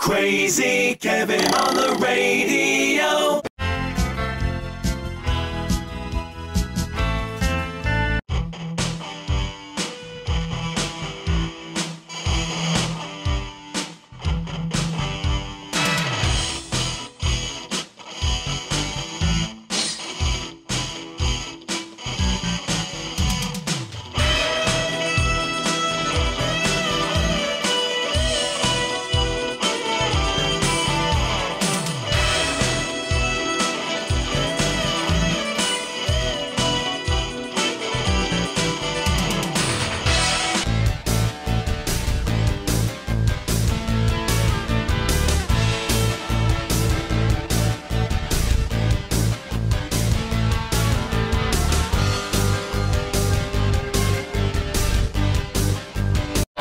Speaker 8: Crazy Kevin on the radio.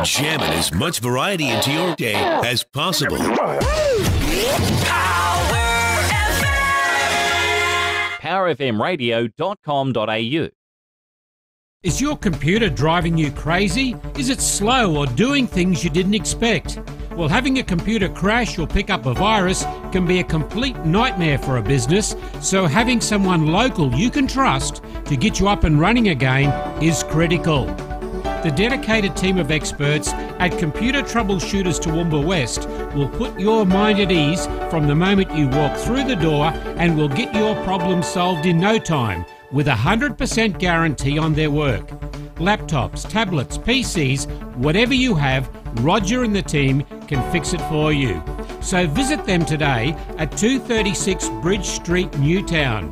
Speaker 9: Jamming as much variety into your day as possible.
Speaker 20: PowerFMradio.com.au.
Speaker 7: Is your computer driving you crazy? Is it slow or doing things you didn't expect? Well, having a computer crash or pick up a virus can be a complete nightmare for a business, so having someone local you can trust to get you up and running again is critical. The dedicated team of experts at Computer Troubleshooters Toowoomba West will put your mind at ease from the moment you walk through the door and will get your problem solved in no time with a 100% guarantee on their work. Laptops, tablets, PCs, whatever you have, Roger and the team can fix it for you. So visit them today at 236 Bridge Street, Newtown.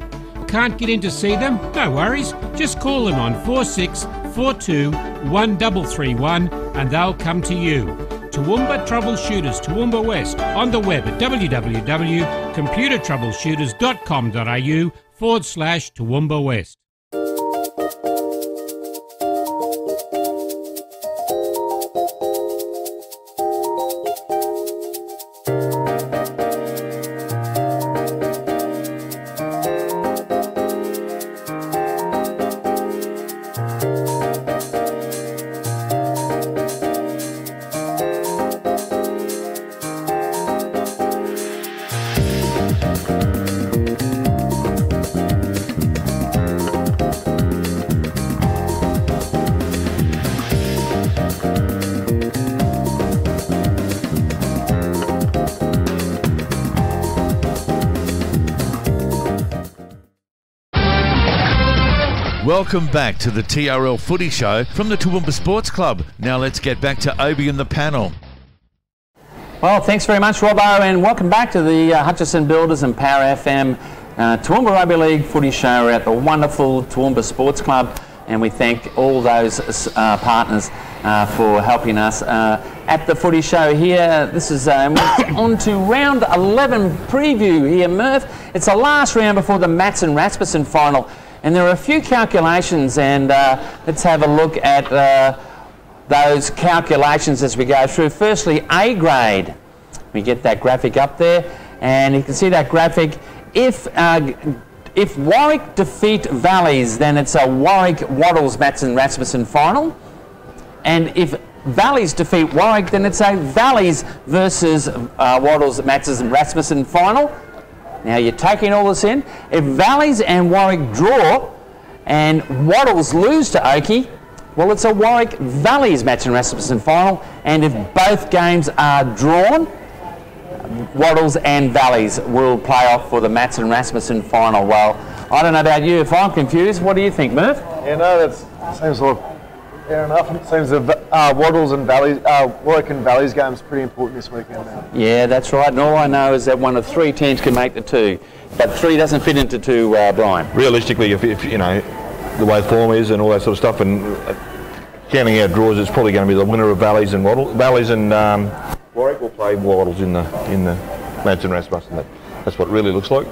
Speaker 7: can't get in to see them? No worries. Just call them on 4642 1331 and they'll come to you. Toowoomba Troubleshooters, Toowoomba West, on the web at www.computertroubleshooters.com.au/Toowoomba West.
Speaker 1: Welcome back to the TRL Footy Show from the Toowoomba Sports Club. Now let's get back to Obi and the panel.
Speaker 2: Well, thanks very much, Robbo, and welcome back to the Hutchison Builders and Power FM Toowoomba Rugby League Footy Show. We're at the wonderful Toowoomba Sports Club, and we thank all those partners for helping us at the Footy Show here. This is on to round 11 preview here, Murph. It's the last round before the Mats and Rasmussen final. And there are a few calculations, and let's have a look at those calculations as we go through. Firstly, A grade. We get that graphic up there, and you can see that graphic. If Warwick defeat Valleys, then it's a Warwick, Wattles, Mats and Rasmussen final. And if Valleys defeat Warwick, then it's a Valleys versus Wattles, Mats and Rasmussen final. Now you're taking all this in. If Valleys and Warwick draw and Wattles lose to Oakey, well, it's a Warwick Valleys Mats and Rasmussen final. And if both games are drawn, Wattles and Valleys will play off for the Mats and Rasmussen final. Well, I don't know about you. If I'm confused, what do you think, Murph?
Speaker 4: Yeah, no, that seems like fair enough. It seems the Wattles and Valleys, Warwick and Valleys game is pretty important this weekend now.
Speaker 2: Yeah, that's right. And all I know is that one of 3 teams can make the 2, but 3 doesn't fit into 2, Brian.
Speaker 3: Realistically, if you know the way form is and all that sort of stuff, and counting out draws, it's probably going to be the winner of Valleys and Wattles. Valleys and Warwick will play Wattles in the Mats and Rasmussen. That's what it really looks like.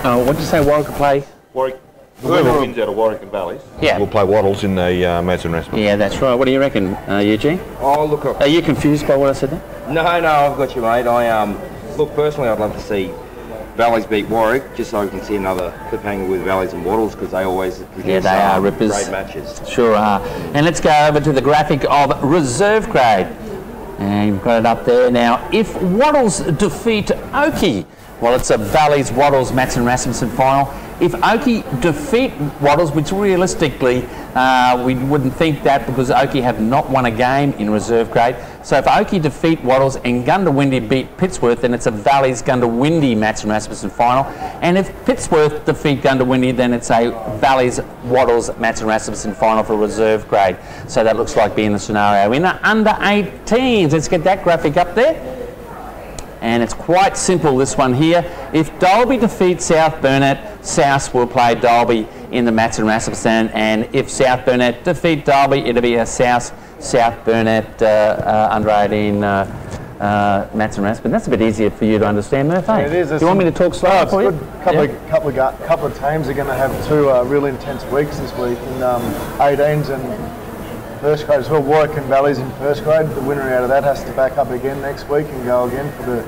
Speaker 2: What did you say? Warwick will play?
Speaker 3: Warwick. Whoever wins out of Warwick and Valleys will play Wattles in the Mats and Rasmussen.
Speaker 2: Yeah, that's right. What do you reckon, Eugene?
Speaker 5: Oh, look.
Speaker 2: Are you confused by what I said there?
Speaker 5: No, I've got you, mate. Look, personally, I'd love to see Valleys beat Warwick, just so we can see another cliffhanger with Valleys and Wattles, because they always produce
Speaker 2: they are rippers.
Speaker 5: Great matches.
Speaker 2: Sure are. And let's go over to the graphic of reserve grade. And you've got it up there. Now, if Wattles defeat Oakey, well, it's a Valleys, Wattles, Mats and Rasmussen final. If Oakey defeat Wattles, which realistically we wouldn't think that because Oakey have not won a game in reserve grade. So if Oakey defeat Wattles and Gundawindi beat Pittsworth, then it's a Valleys, Gundawindi, Mats and Rasmussen final. And if Pittsworth defeat Gundawindi, then it's a Valleys, Wattles, Mats and Rasmussen final for reserve grade. So that looks like being the scenario. In the under 18s, let's get that graphic up there. And it's quite simple, this one here. If Dalby defeats South Burnett, South will play Dalby in the Mats and Rasmussen. And if South Burnett defeat Dalby, it'll be a South Burnett under 18 Mats and Rasmussen. That's a bit easier for you to understand, Murph, eh?
Speaker 4: Yeah, it is.
Speaker 2: Do you want me to talk slower for you?
Speaker 4: Couple of teams are going to have 2 real intense weeks this week in 18s and first grade as well. Warwick and Valleys in first grade. The winner out of that has to back up again next week and go again for the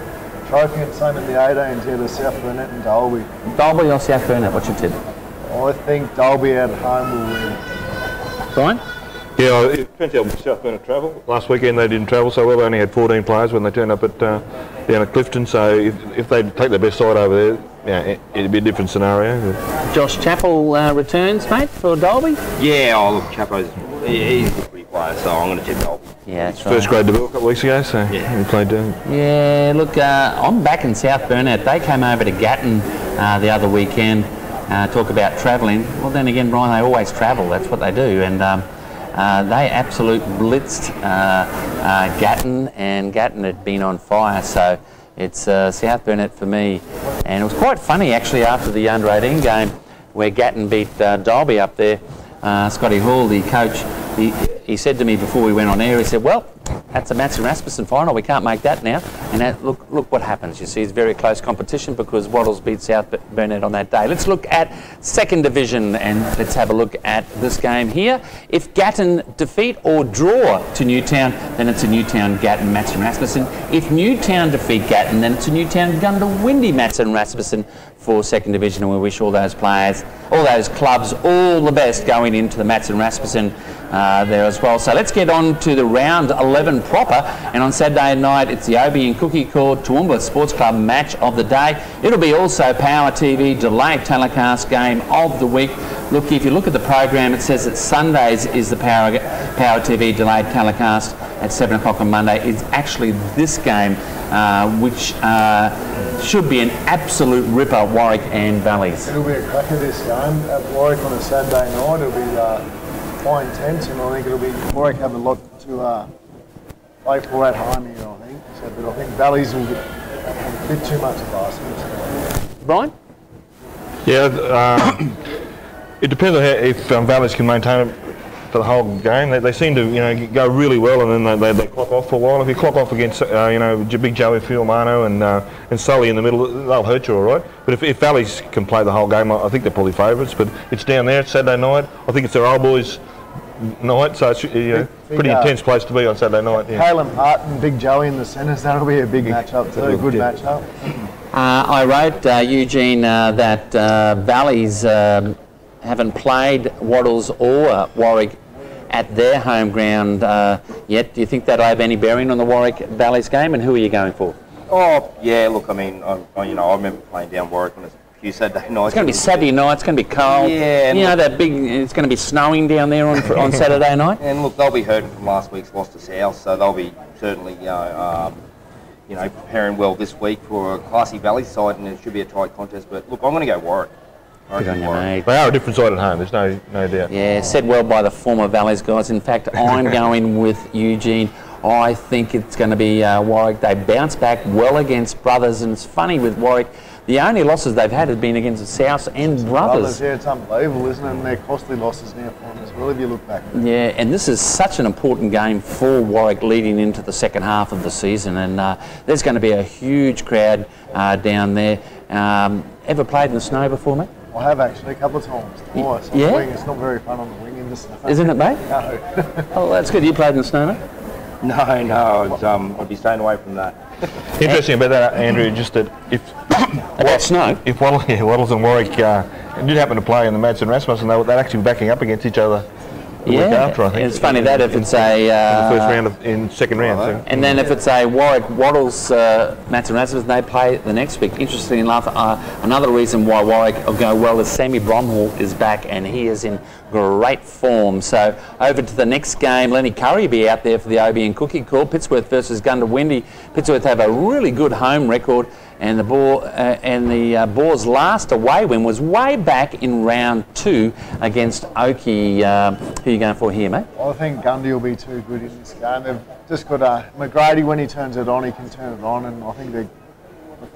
Speaker 4: trophy. And same in the 18s here, the South Burnett and Dalby.
Speaker 2: Dalby or South Burnett? What's your tip?
Speaker 4: I think Dalby at home will win.
Speaker 2: Brian?
Speaker 3: Yeah, it depends how South Burnett travel. Last weekend they didn't travel so well. They only had 14 players when they turned up at down at Clifton. So if they take their best side over there, yeah, it'd be a different scenario.
Speaker 2: Josh Chappell returns, mate, for Dalby?
Speaker 5: Yeah, look, Chappell's he's a good player, so I'm going to tip Dalby.
Speaker 2: Yeah, that's right.
Speaker 3: First grade debut a couple of weeks ago, so he played down.
Speaker 2: Yeah, look, I'm back in South Burnett. They came over to Gatton the other weekend, talk about travelling. Well, then again, Brian, they always travel. That's what they do. And they absolutely blitzed Gatton, and Gatton had been on fire. So it's South Burnett for me. And it was quite funny, actually, after the under-18 game. where Gatton beat Dalby up there. Scotty Hall, the coach, he said to me before we went on air, he said, well, that's a Matson Rasmussen final, we can't make that now. And look what happens, you see, it's very close competition because Wattles beat South Burnett on that day. Let's look at second division and let's have a look at this game here. If Gatton defeat or draw to Newtown, then it's a Newtown Gatton Matson Rasmussen. If Newtown defeat Gatton, then it's a Newtown Goondiwindi Matson Rasmussen for second division, and we wish all those players, all those clubs, all the best going into the Matson Rasmussen there as well. So let's get on to the round 11 proper, and on Saturday night it's the Obi and Cookie Court Toowoomba Sports Club match of the day. It'll be also Power TV delayed telecast game of the week. Look, if you look at the program, it says that Sundays is the Power TV delayed telecast at 7 o'clock on Monday. It's actually this game which should be an absolute ripper, Warwick and Valleys.
Speaker 4: It'll be a cracker this game at Warwick on a Saturday night. It'll be high intense, and I think it'll be Warwick have a lot to play for at home here, I think. So, but I think Valleys will get a bit too much of us.
Speaker 2: Brian?
Speaker 3: Yeah, it depends on how, if Valleys can maintain it for the whole game. They seem to go really well, and then they clock off for a while. If you clock off against big Joey Fiumano and Sully in the middle, they'll hurt you all right. But if Valleys can play the whole game, I think they're probably favourites. But it's down there. It's Saturday night. I think it's their old boys' night, so it's pretty intense place to be on Saturday night. Yeah.
Speaker 4: Halen Hart and Big Joey in the centres. That'll be a big matchup too. Good matchup.
Speaker 2: I wrote Eugene that Valleys haven't played Wattles or Warwick at their home ground yet. Do you think that'll have any bearing on the Warwick Valleys game, and who are you going for?
Speaker 5: Oh, yeah, look, I mean, I remember playing down Warwick on a few Saturday nights.
Speaker 2: It's going to be Saturday night, it's going to be cold.
Speaker 5: Yeah.
Speaker 2: It's going to be snowing down there on Saturday night.
Speaker 5: And look, they'll be hurting from last week's loss to South, so they'll be certainly, preparing well this week for a classy Valleys side, and it should be a tight contest. But look, I'm going to go Warwick.
Speaker 2: Good on you, mate.
Speaker 3: They are a different side at home, there's no doubt.
Speaker 2: Yeah, said well by the former Valleys guys. In fact, I'm going with Eugene. I think it's going to be Warwick. They bounce back well against Brothers, and it's funny with Warwick, the only losses they've had have been against the South and Brothers.
Speaker 4: Yeah, it's unbelievable, isn't it? And they're costly losses now for them as well, if you look back.
Speaker 2: Yeah, and this is such an important game for Warwick leading into the second half of the season, and there's going to be a huge crowd down there. Ever played in the snow before, mate?
Speaker 4: I have actually, a couple of times. Twice. On the wing. It's not very fun on the wing in the snow.
Speaker 2: Isn't it, mate?
Speaker 4: No.
Speaker 2: Oh, that's good. You played in the snow, mate?
Speaker 5: No, I'd be staying away from that.
Speaker 3: Interesting about that, Andrew, just that if
Speaker 2: snow,
Speaker 3: if Wattles and Warwick did happen to play in the Matson Rasmussen, they'd actually be backing up against each other. The week after, I think.
Speaker 2: It's funny that if it's a
Speaker 3: the first round in second round, so.
Speaker 2: and then if it's a Warwick Wattles Matson Rasmussen, they play the next week. Interestingly enough, another reason why Warwick will go well is Sammy Bromhall is back, and he is in great form. So over to the next game, Lenny Curry will be out there for the Obi and Cookie Court. Pittsworth versus Goondiwindi. Pittsworth have a really good home record, and the Boars' last away win was way back in round 2 against Oakey. Who are you going for here, mate?
Speaker 4: I think Gundy will be too good in this game. They've just got McGrady, when he turns it on, he can turn it on, and I think the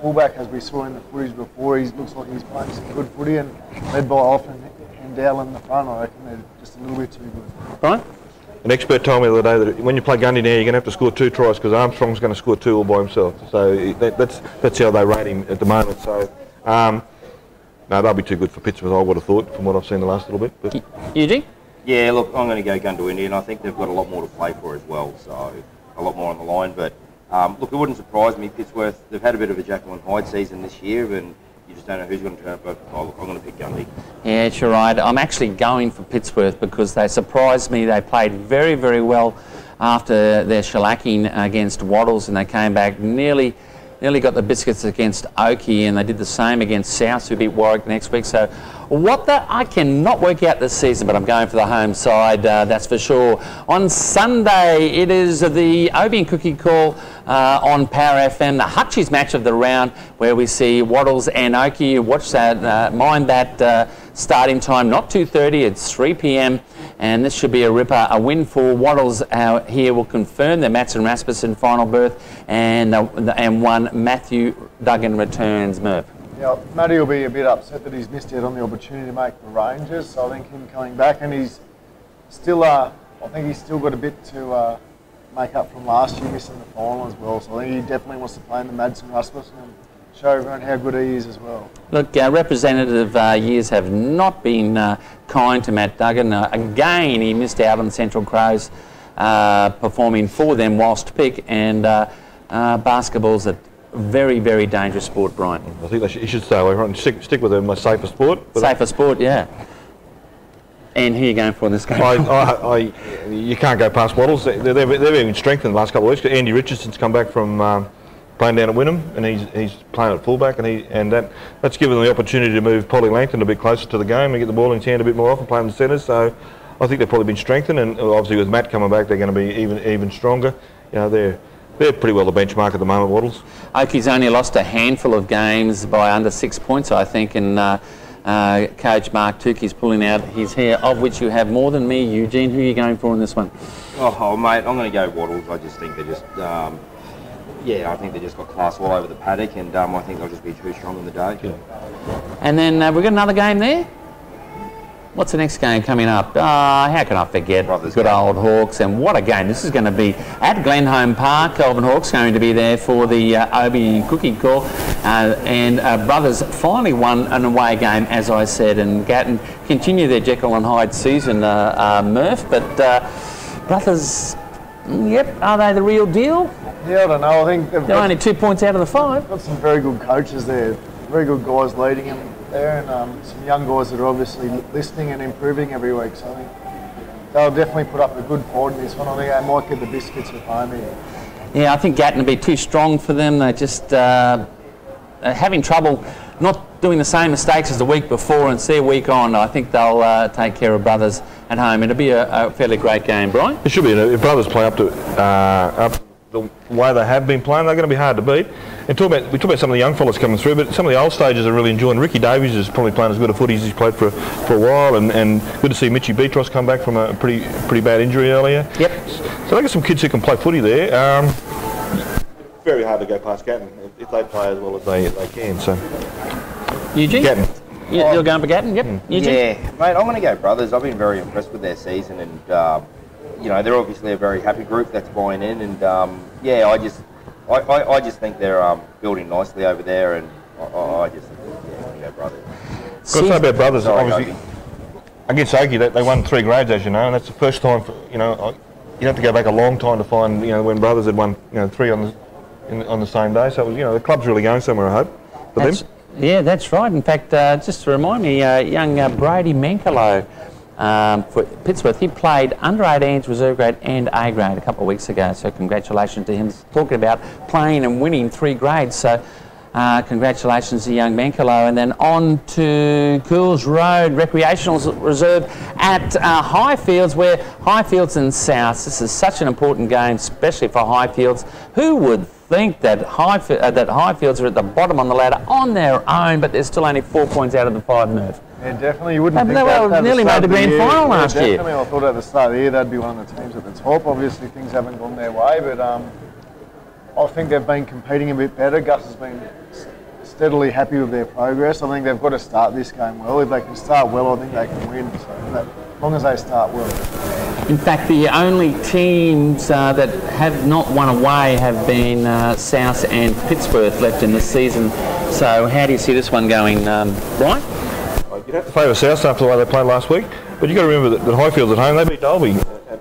Speaker 4: fullback, as we saw in the footage before, he looks like he's playing some good footy, and led by Off and Dowell in the front. I reckon they're just a little bit too good.
Speaker 2: Right.
Speaker 3: An expert told me the other day that when you play Gundy now, you're going to have to score 2 tries because Armstrong's going to score 2 all by himself. So that's how they rate him at the moment. So no, they'll be too good for Pittsburgh, I would have thought, from what I've seen the last little bit. But
Speaker 2: Eugene?
Speaker 5: Yeah, look, I'm going to go Goondiwindi, and I think they've got a lot more to play for as well, so a lot more on the line. But look, it wouldn't surprise me. Pittsworth, they've had a bit of a Jekyll and Hyde season this year, and you just don't know who's going to turn up. But I'm going to pick Gundy.
Speaker 2: Yeah, you're right. I'm actually going for Pittsworth because they surprised me. They played very, very well after their shellacking against Wattles, and they came back nearly got the biscuits against Oakey, and they did the same against South, who beat Warwick next week. So I cannot work out this season, but I'm going for the home side, that's for sure. On Sunday, it is the Obi and Cookie Call on Power FM, the Hutchies match of the round, where we see Wattles and Oakey. Watch that, mind that starting time, not 2:30, it's 3 p.m. And this should be a ripper. A win for Wattles here will confirm their Matson Rasmussen final berth, and one Matthew Duggan returns. Murph.
Speaker 4: Yeah, Matty will be a bit upset that he's missed out on the opportunity to make the Rangers. So I think him coming back, and he's still, I think he's still got a bit to make up from last year, missing the final as well. So I think he definitely wants to play in the Madsen Rasmussen and show everyone how good he is as well.
Speaker 2: Look, representative years have not been kind to Matt Duggan. Again, he missed out on Central Crows performing for them whilst pick, and basketball's a very, very dangerous sport, Brian.
Speaker 3: I think he should stay away from it and stick with a safer sport.
Speaker 2: Safer sport, yeah. And who are you going for in this game?
Speaker 3: You can't go past Wattles. They've been strengthened the last couple of weeks. Andy Richardson's come back from playing down at Wynnum, and he's playing at fullback, and that's given them the opportunity to move Polly Langton a bit closer to the game and get the ball in his hand a bit more often, playing the centres. So I think they've probably been strengthened, and obviously with Matt coming back, they're going to be even stronger. You know, they're pretty well the benchmark at the moment, Wattles.
Speaker 2: Oakie's only lost a handful of games by under 6 points, I think, and Coach Mark Tukey's pulling out his hair, of which you have more than me. Eugene, who are you going for in this one?
Speaker 5: Oh, mate, I'm going to go Wattles. I just think they're just, I think they just got class all over the paddock, and I think they'll just be too strong on the day.
Speaker 2: Yeah. And then we've got another game there. What's the next game coming up? How can I forget? Good old Hawks, and what a game. This is going to be at Glenholme Park. Kelvin Hawks going to be there for the Obi Cookie Call. And Brothers finally won an away game, as I said, and Gatton continue their Jekyll and Hyde season, Murph. But Brothers, yep, are they the real deal?
Speaker 4: Yeah, I don't know. I think
Speaker 2: they're only 2 points out of the 5.
Speaker 4: Got some very good coaches there, very good guys leading them there, and some young guys that are obviously listening and improving every week. So I think they'll definitely put up a good fight in this one. I think they might get the biscuits at home here.
Speaker 2: Yeah, I think Gatton will be too strong for them. They're just having trouble not doing the same mistakes as the week before, and see a week on. I think they'll take care of Brothers at home. It'll be a fairly great game, Brian.
Speaker 3: It should be. If Brothers play up to the way they have been playing, they're going to be hard to beat. And we talk about some of the young fellas coming through, but some of the old stages are really enjoying. Ricky Davies is probably playing as good a footy as he's played for a while, and good to see Mitchie Beatros come back from a pretty bad injury earlier.
Speaker 2: Yep.
Speaker 3: So they got some kids who can play footy there. Very hard to go past Gatton if they play as well as they can. So
Speaker 2: Eugene?
Speaker 3: Gatton.
Speaker 2: You're going for Gatton? Yep. Eugene?
Speaker 5: Yeah, mate, I'm going to go Brothers. I've been very impressed with their season, and they're obviously a very happy group that's buying in, and I just think they're building nicely over there, and I just think, I'm going to go Brothers.
Speaker 3: Got to say about Brothers, obviously, against Oakey, they won 3 grades, as you know, and that's the first time you have to go back a long time to find, when Brothers had won, 3 on the same day. So, the club's really going somewhere, I hope, for them.
Speaker 2: Yeah, that's right. In fact, just to remind me, young Brady Mankalo for Pittsburgh, he played under 18s, reserve grade and A grade a couple of weeks ago. So congratulations to him. Talking about playing and winning 3 grades. So congratulations to young Mankalo. And then on to Cools Road Recreational Reserve at Highfields, where Highfields and South. This is such an important game, especially for Highfields. Who would think that Highfields are at the bottom on the ladder on their own, but they're still only 4 points out of the 5, Murph?
Speaker 4: Yeah, definitely. You wouldn't think
Speaker 2: they
Speaker 4: that.
Speaker 2: Nearly made the grand final last year.
Speaker 4: Definitely, I thought at the start of the year they'd be one of the teams at the top. Obviously, things haven't gone their way, but I think they've been competing a bit better. Gus has been steadily happy with their progress. I think they've got to start this game well. If they can start well, I think they can win. So as long as they start well.
Speaker 2: In fact, the only teams that have not won away have been South and Pittsburgh left in the season. So how do you see this one going, Brian?
Speaker 3: You'd have to favour South after the way they played last week, but you've got to remember that Highfields at home, they beat Dalby.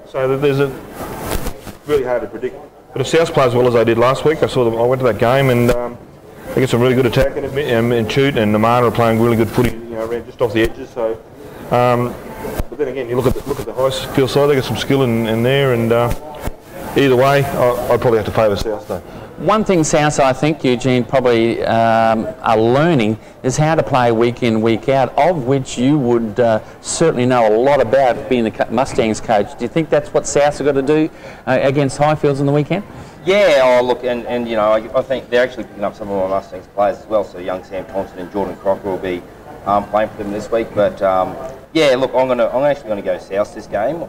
Speaker 3: So there's really hard to predict. But if South play as well as they did last week, I went to that game, and they get some really good attack, and Chute and Namana are playing really good footy, around just off the edges. So, but then again, you look at the Highfield side, they got some skill in there, and either way, I'd probably have to favour South though.
Speaker 2: One thing South, I think, Eugene, probably are learning is how to play week in, week out, of which you would certainly know a lot about being the Mustangs coach. Do you think that's what South's have got to do against Highfields on the weekend?
Speaker 5: Yeah, look, and I think they're actually picking up some of my Mustangs players as well. So young Sam Thompson and Jordan Crocker will be playing for them this week. But look, I'm actually going to go South this game.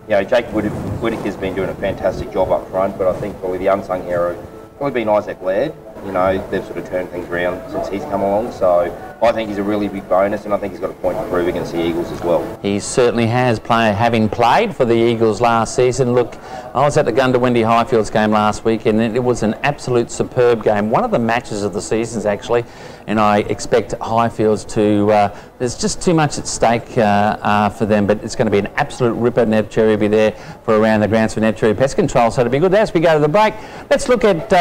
Speaker 5: Jake Whittaker's been doing a fantastic job up front, but I think probably the unsung hero probably been Isaac Laird. You know, they've sort of turned things around since he's come along. So I think he's a really big bonus, and I think he's got a point to prove against the Eagles as well.
Speaker 2: He certainly has, having played for the Eagles last season. Look, I was at the Gundawindi Highfields game last week, and it was an absolute superb game. One of the matches of the seasons, actually, and I expect Highfields to... there's just too much at stake for them, but it's going to be an absolute ripper. Nev Cherry will be there for around the grounds for Nev Cherry Pest Control, so it'll be good. As we go to the break, let's look at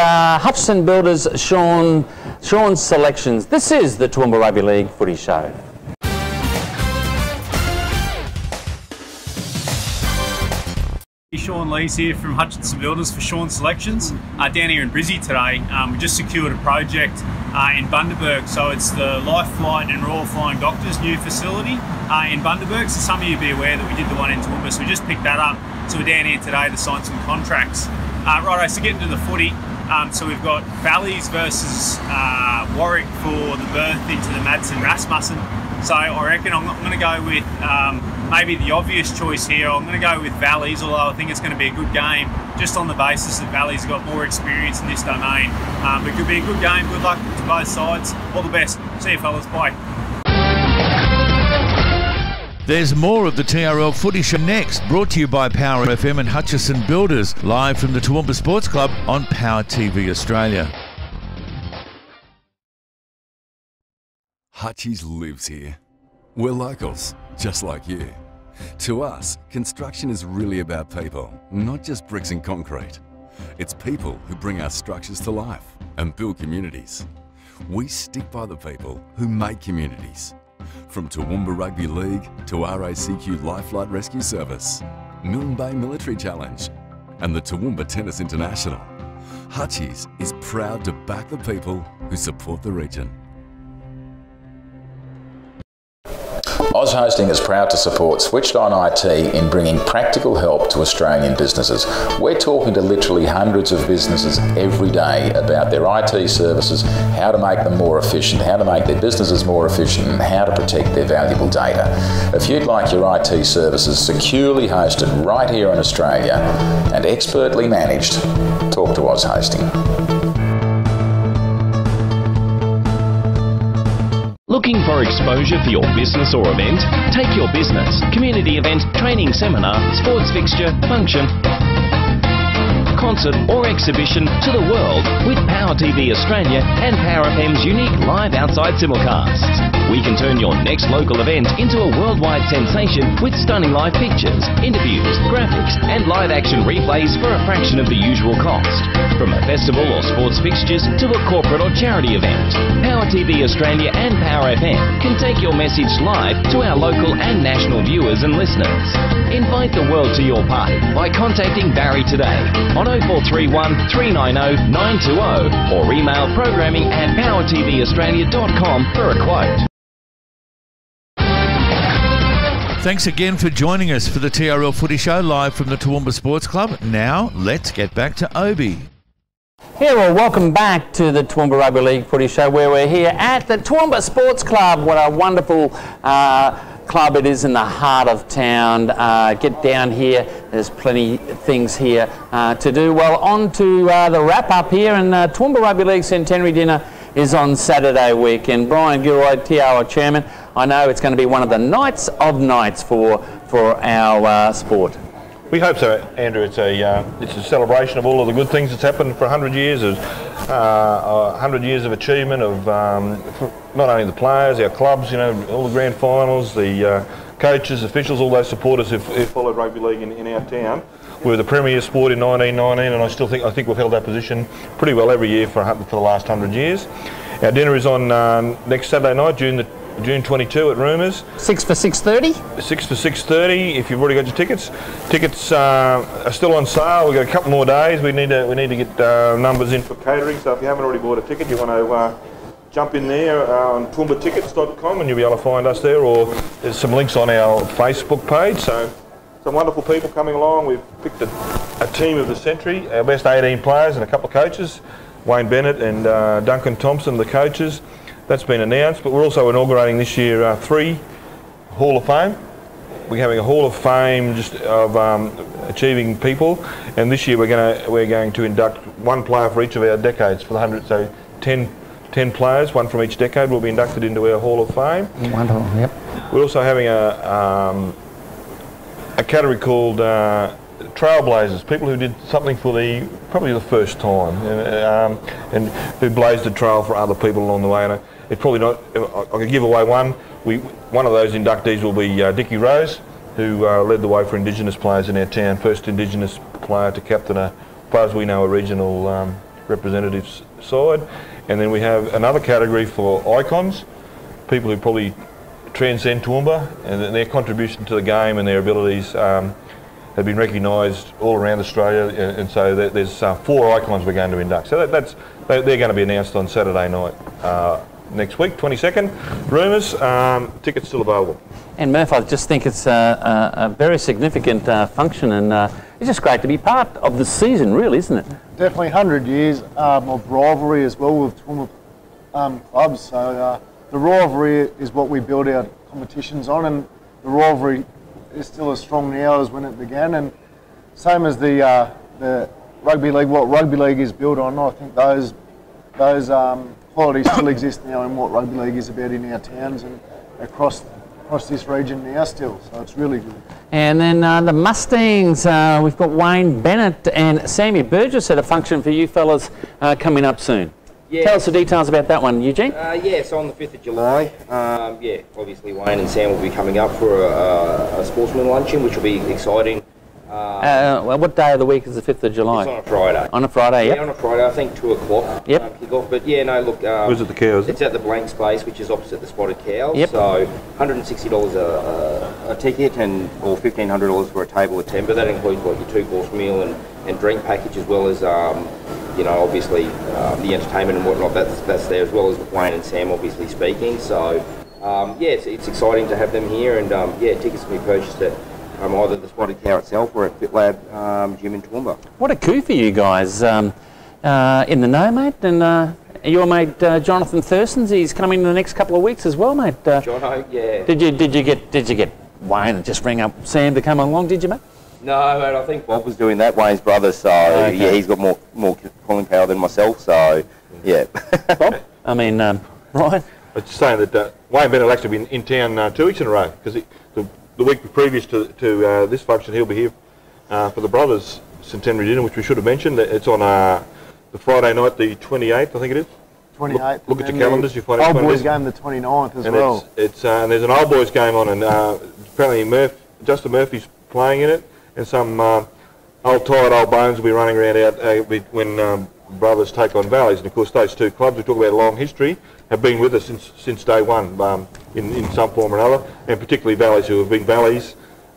Speaker 2: Hutchison Builders' Sean's selections. This is the Toowoomba Rugby League Footy Show.
Speaker 20: Sean Lees here from Hutchison Builders for Sean's Selections. Down here in Brizzy today, we just secured a project in Bundaberg. So it's the Life Flight and Royal Flying Doctors new facility in Bundaberg. So some of you be aware that we did the one in Toowoomba, so we just picked that up. So we're down here today to sign some contracts. Righto, so getting to the footy. So we've got Valleys versus Warwick for the berth into the Madsen Rasmussen. So I reckon I'm going to go with maybe the obvious choice here. I'm going to go with Valleys, although I think it's going to be a good game, just on the basis that Valleys have got more experience in this domain. It could be a good game. Good luck to both sides. All the best. See you, fellas. Bye.
Speaker 1: There's more of the TRL Footy Show next, brought to you by Power FM and Hutchison Builders, live from the Toowoomba Sports Club on Power TV Australia.
Speaker 6: Hutchies lives here. We're locals, just like you. To us, construction is really about people, not just bricks and concrete. It's people who bring our structures to life and build communities. We stick by the people who make communities. From Toowoomba Rugby League to RACQ Lifelight Rescue Service, Milne Bay Military Challenge, and the Toowoomba Tennis International, Hutchies is proud to back the people who support the region.
Speaker 21: Oz Hosting is proud to support Switched On IT in bringing practical help to Australian businesses. We're talking to literally hundreds of businesses every day about their IT services, how to make them more efficient, how to make their businesses more efficient, and how to protect their valuable data. If you'd like your IT services securely hosted right here in Australia and expertly managed, talk to Oz Hosting.
Speaker 22: Looking for exposure for your business or event? Take your business, community event, training seminar, sports fixture, function, concert or exhibition to the world with Power TV Australia and Power FM's unique live outside simulcasts. We can turn your next local event into a worldwide sensation with stunning live pictures, interviews, graphics and live action replays for a fraction of the usual cost. From a festival or sports fixtures to a corporate or charity event, Power TV Australia and Power FM can take your message live to our local and national viewers and listeners. Invite the world to your party by contacting Barry today on 0431 390 920 or email programming@powertvaustralia.com for a quote.
Speaker 1: Thanks again for joining us for the TRL Footy Show live from the Toowoomba Sports Club. Now, let's get back to Obi.
Speaker 2: Yeah, well, welcome back to the Toowoomba Rugby League Footy Show, where we're here at the Toowoomba Sports Club. What a wonderful club it is in the heart of town. Get down here. There's plenty of things here to do. Well, on to the wrap-up here, and Toowoomba Rugby League Centenary Dinner is on Saturday week. And Brian Gilroy, TR Chairman, I know it's going to be one of the nights of nights for our sport.
Speaker 3: We hope so, Andrew. It's a celebration of all of the good things that's happened for 100 years, of 100 years of achievement of not only the players, our clubs, you know, all the grand finals, the coaches, officials, all those supporters who've followed rugby league in our town. We were the premier sport in 1919, and I think we've held that position pretty well every year for the last 100 years. Our dinner is on next Saturday night, June 22 at Rumours.
Speaker 2: 6 for 6:30?
Speaker 3: 6 for 6:30 if you've already got your tickets. Tickets are still on sale. We've got a couple more days. We need to get numbers in for catering, so if you haven't already bought a ticket, you want to jump in there on toowoomba.tickets.com and you'll be able to find us there, or there's some links on our Facebook page. So some wonderful people coming along. We've picked a team of the century, our best 18 players and a couple of coaches, Wayne Bennett and Duncan Thompson, the coaches. That's been announced, but we're also inaugurating this year 3 Hall of Fame. We're having a Hall of Fame just of achieving people, and this year we're going to induct one player for each of our decades for the 100. So 10 players, one from each decade, will be inducted into our Hall of Fame.
Speaker 2: Wonderful, yep.
Speaker 3: We're also having a category called Trailblazers, people who did something for probably the first time, and who blazed a trail for other people along the way. And it's probably not. I could give away one. One of those inductees will be Dickie Rose, who led the way for Indigenous players in our town. First Indigenous player to captain as far as we know, a regional representatives side. And then we have another category for icons, people who probably transcend Toowoomba, and their contribution to the game and their abilities have been recognised all around Australia, and so there's 4 icons we're going to induct. So they're going to be announced on Saturday night next week, 22nd. Rumours, tickets still available.
Speaker 2: And Murph, I just think it's a very significant function, and it's just great to be part of the season, really, isn't it?
Speaker 4: Definitely 100 years of rivalry as well with Toowoomba clubs. So the rivalry is what we build our competitions on, and the rivalry is still as strong now as when it began. And same as the rugby league, what rugby league is built on, I think those qualities still exist now in what rugby league is about in our towns and across this region now still. So it's really good.
Speaker 2: And then the Mustangs, we've got Wayne Bennett and Sammy Burgess at a function for you fellas coming up soon. Yeah. Tell us the details about that one, Eugene.
Speaker 5: So on the 5th of July, obviously Wayne and Sam will be coming up for a sportsman luncheon, which will be exciting.
Speaker 2: What day of the week is the 5th of July?
Speaker 5: It's on a Friday.
Speaker 2: On a Friday,
Speaker 5: yeah. On a Friday, I think 2 o'clock.
Speaker 2: Yep.
Speaker 5: Kick off. But yeah, no, look.
Speaker 3: Where's it, the Cows?
Speaker 5: It's at the Blank Space, which is opposite the Spotted Cows.
Speaker 2: Yep.
Speaker 5: So $160 a ticket, or $1,500 for a table of 10. But that includes like your 2-course meal and drink package, as well as obviously the entertainment and whatnot. That's there, as well as Wayne and Sam obviously speaking. So it's exciting to have them here, and tickets can be purchased at either the Spotted Cow itself or at FitLab Gym in Toowoomba.
Speaker 2: What a coup for you guys in the know, mate. And your mate Jonathan Thurston's, he's coming in the next couple of weeks as well, mate.
Speaker 5: Jono, yeah.
Speaker 2: Did you get Wayne and just ring up Sam to come along? Did you, mate?
Speaker 5: No, mate. I think Bob was doing that, Wayne's brother. So
Speaker 2: Okay.
Speaker 5: he's got more calling power than myself. So yeah.
Speaker 2: Bob, I mean, Ryan.
Speaker 3: I was just saying that Wayne Bennett will actually be in town 2 weeks in a row, because the week previous to this function, he'll be here for the Brothers Centenary Dinner, which we should have mentioned. It's on the Friday night, the 28th, I think it is.
Speaker 4: 28th.
Speaker 3: Look at your calendars, you find
Speaker 4: Old boys game the 29th as well.
Speaker 3: And there's an old boys game on, and apparently Justin Murphy's playing in it, and some old bones will be running around out when Brothers take on Valleys. And of course, those 2 clubs, we talk about a long history, have been with us since day one in some form or another, and particularly Valleys, who have been Valleys,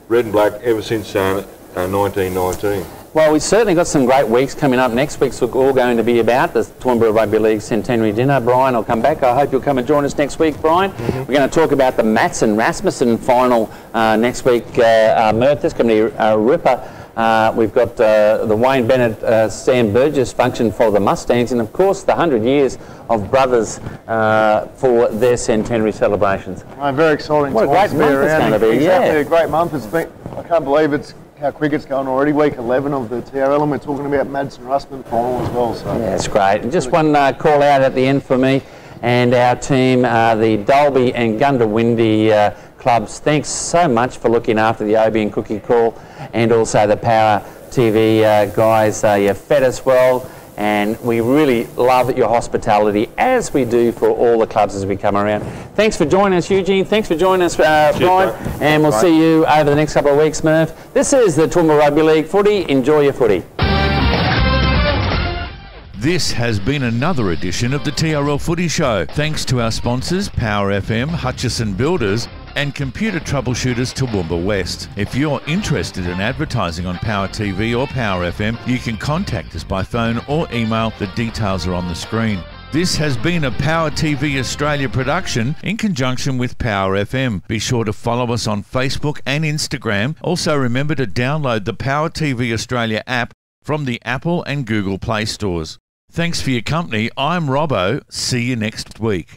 Speaker 3: red and black, ever since 1919.
Speaker 2: Well, we've certainly got some great weeks coming up. Next week's all going to be about the Toowoomba Rugby League Centenary Dinner. Brian will come back. I hope you'll come and join us next week, Brian. We're going to talk about the Matson Rasmussen final next week. Murph, this can be a ripper. We've got the Wayne Bennett, Sam Burgess function for the Mustangs, and of course the 100 years of Brothers for their centenary celebrations.
Speaker 4: Very exciting.
Speaker 2: What a great month it's going to be,
Speaker 4: Exactly, a great month. It's been, I can't believe how quick it's going already. Week 11 of the TRL, and we're talking about Madsen Russman final as well. So
Speaker 2: yeah, it's great. And just one call out at the end for me and our team, the Dalby and Gundawindi clubs. Thanks so much for looking after the Obie and Cookie Call, and also the Power TV guys. You fed us well, and we really love your hospitality, as we do for all the clubs as we come around. Thanks for joining us, Eugene. Thanks for joining us, Brian. And we'll see you over the next couple of weeks, Murph. This is the Toowoomba Rugby League footy. Enjoy your footy.
Speaker 1: This has been another edition of the TRL Footy Show. Thanks to our sponsors, Power FM, Hutchison Builders, and Computer Troubleshooters Toowoomba West. If you're interested in advertising on Power TV or Power FM, you can contact us by phone or email. The details are on the screen. This has been a Power TV Australia production in conjunction with Power FM. Be sure to follow us on Facebook and Instagram. Also remember to download the Power TV Australia app from the Apple and Google Play stores. Thanks for your company. I'm Robbo. See you next week.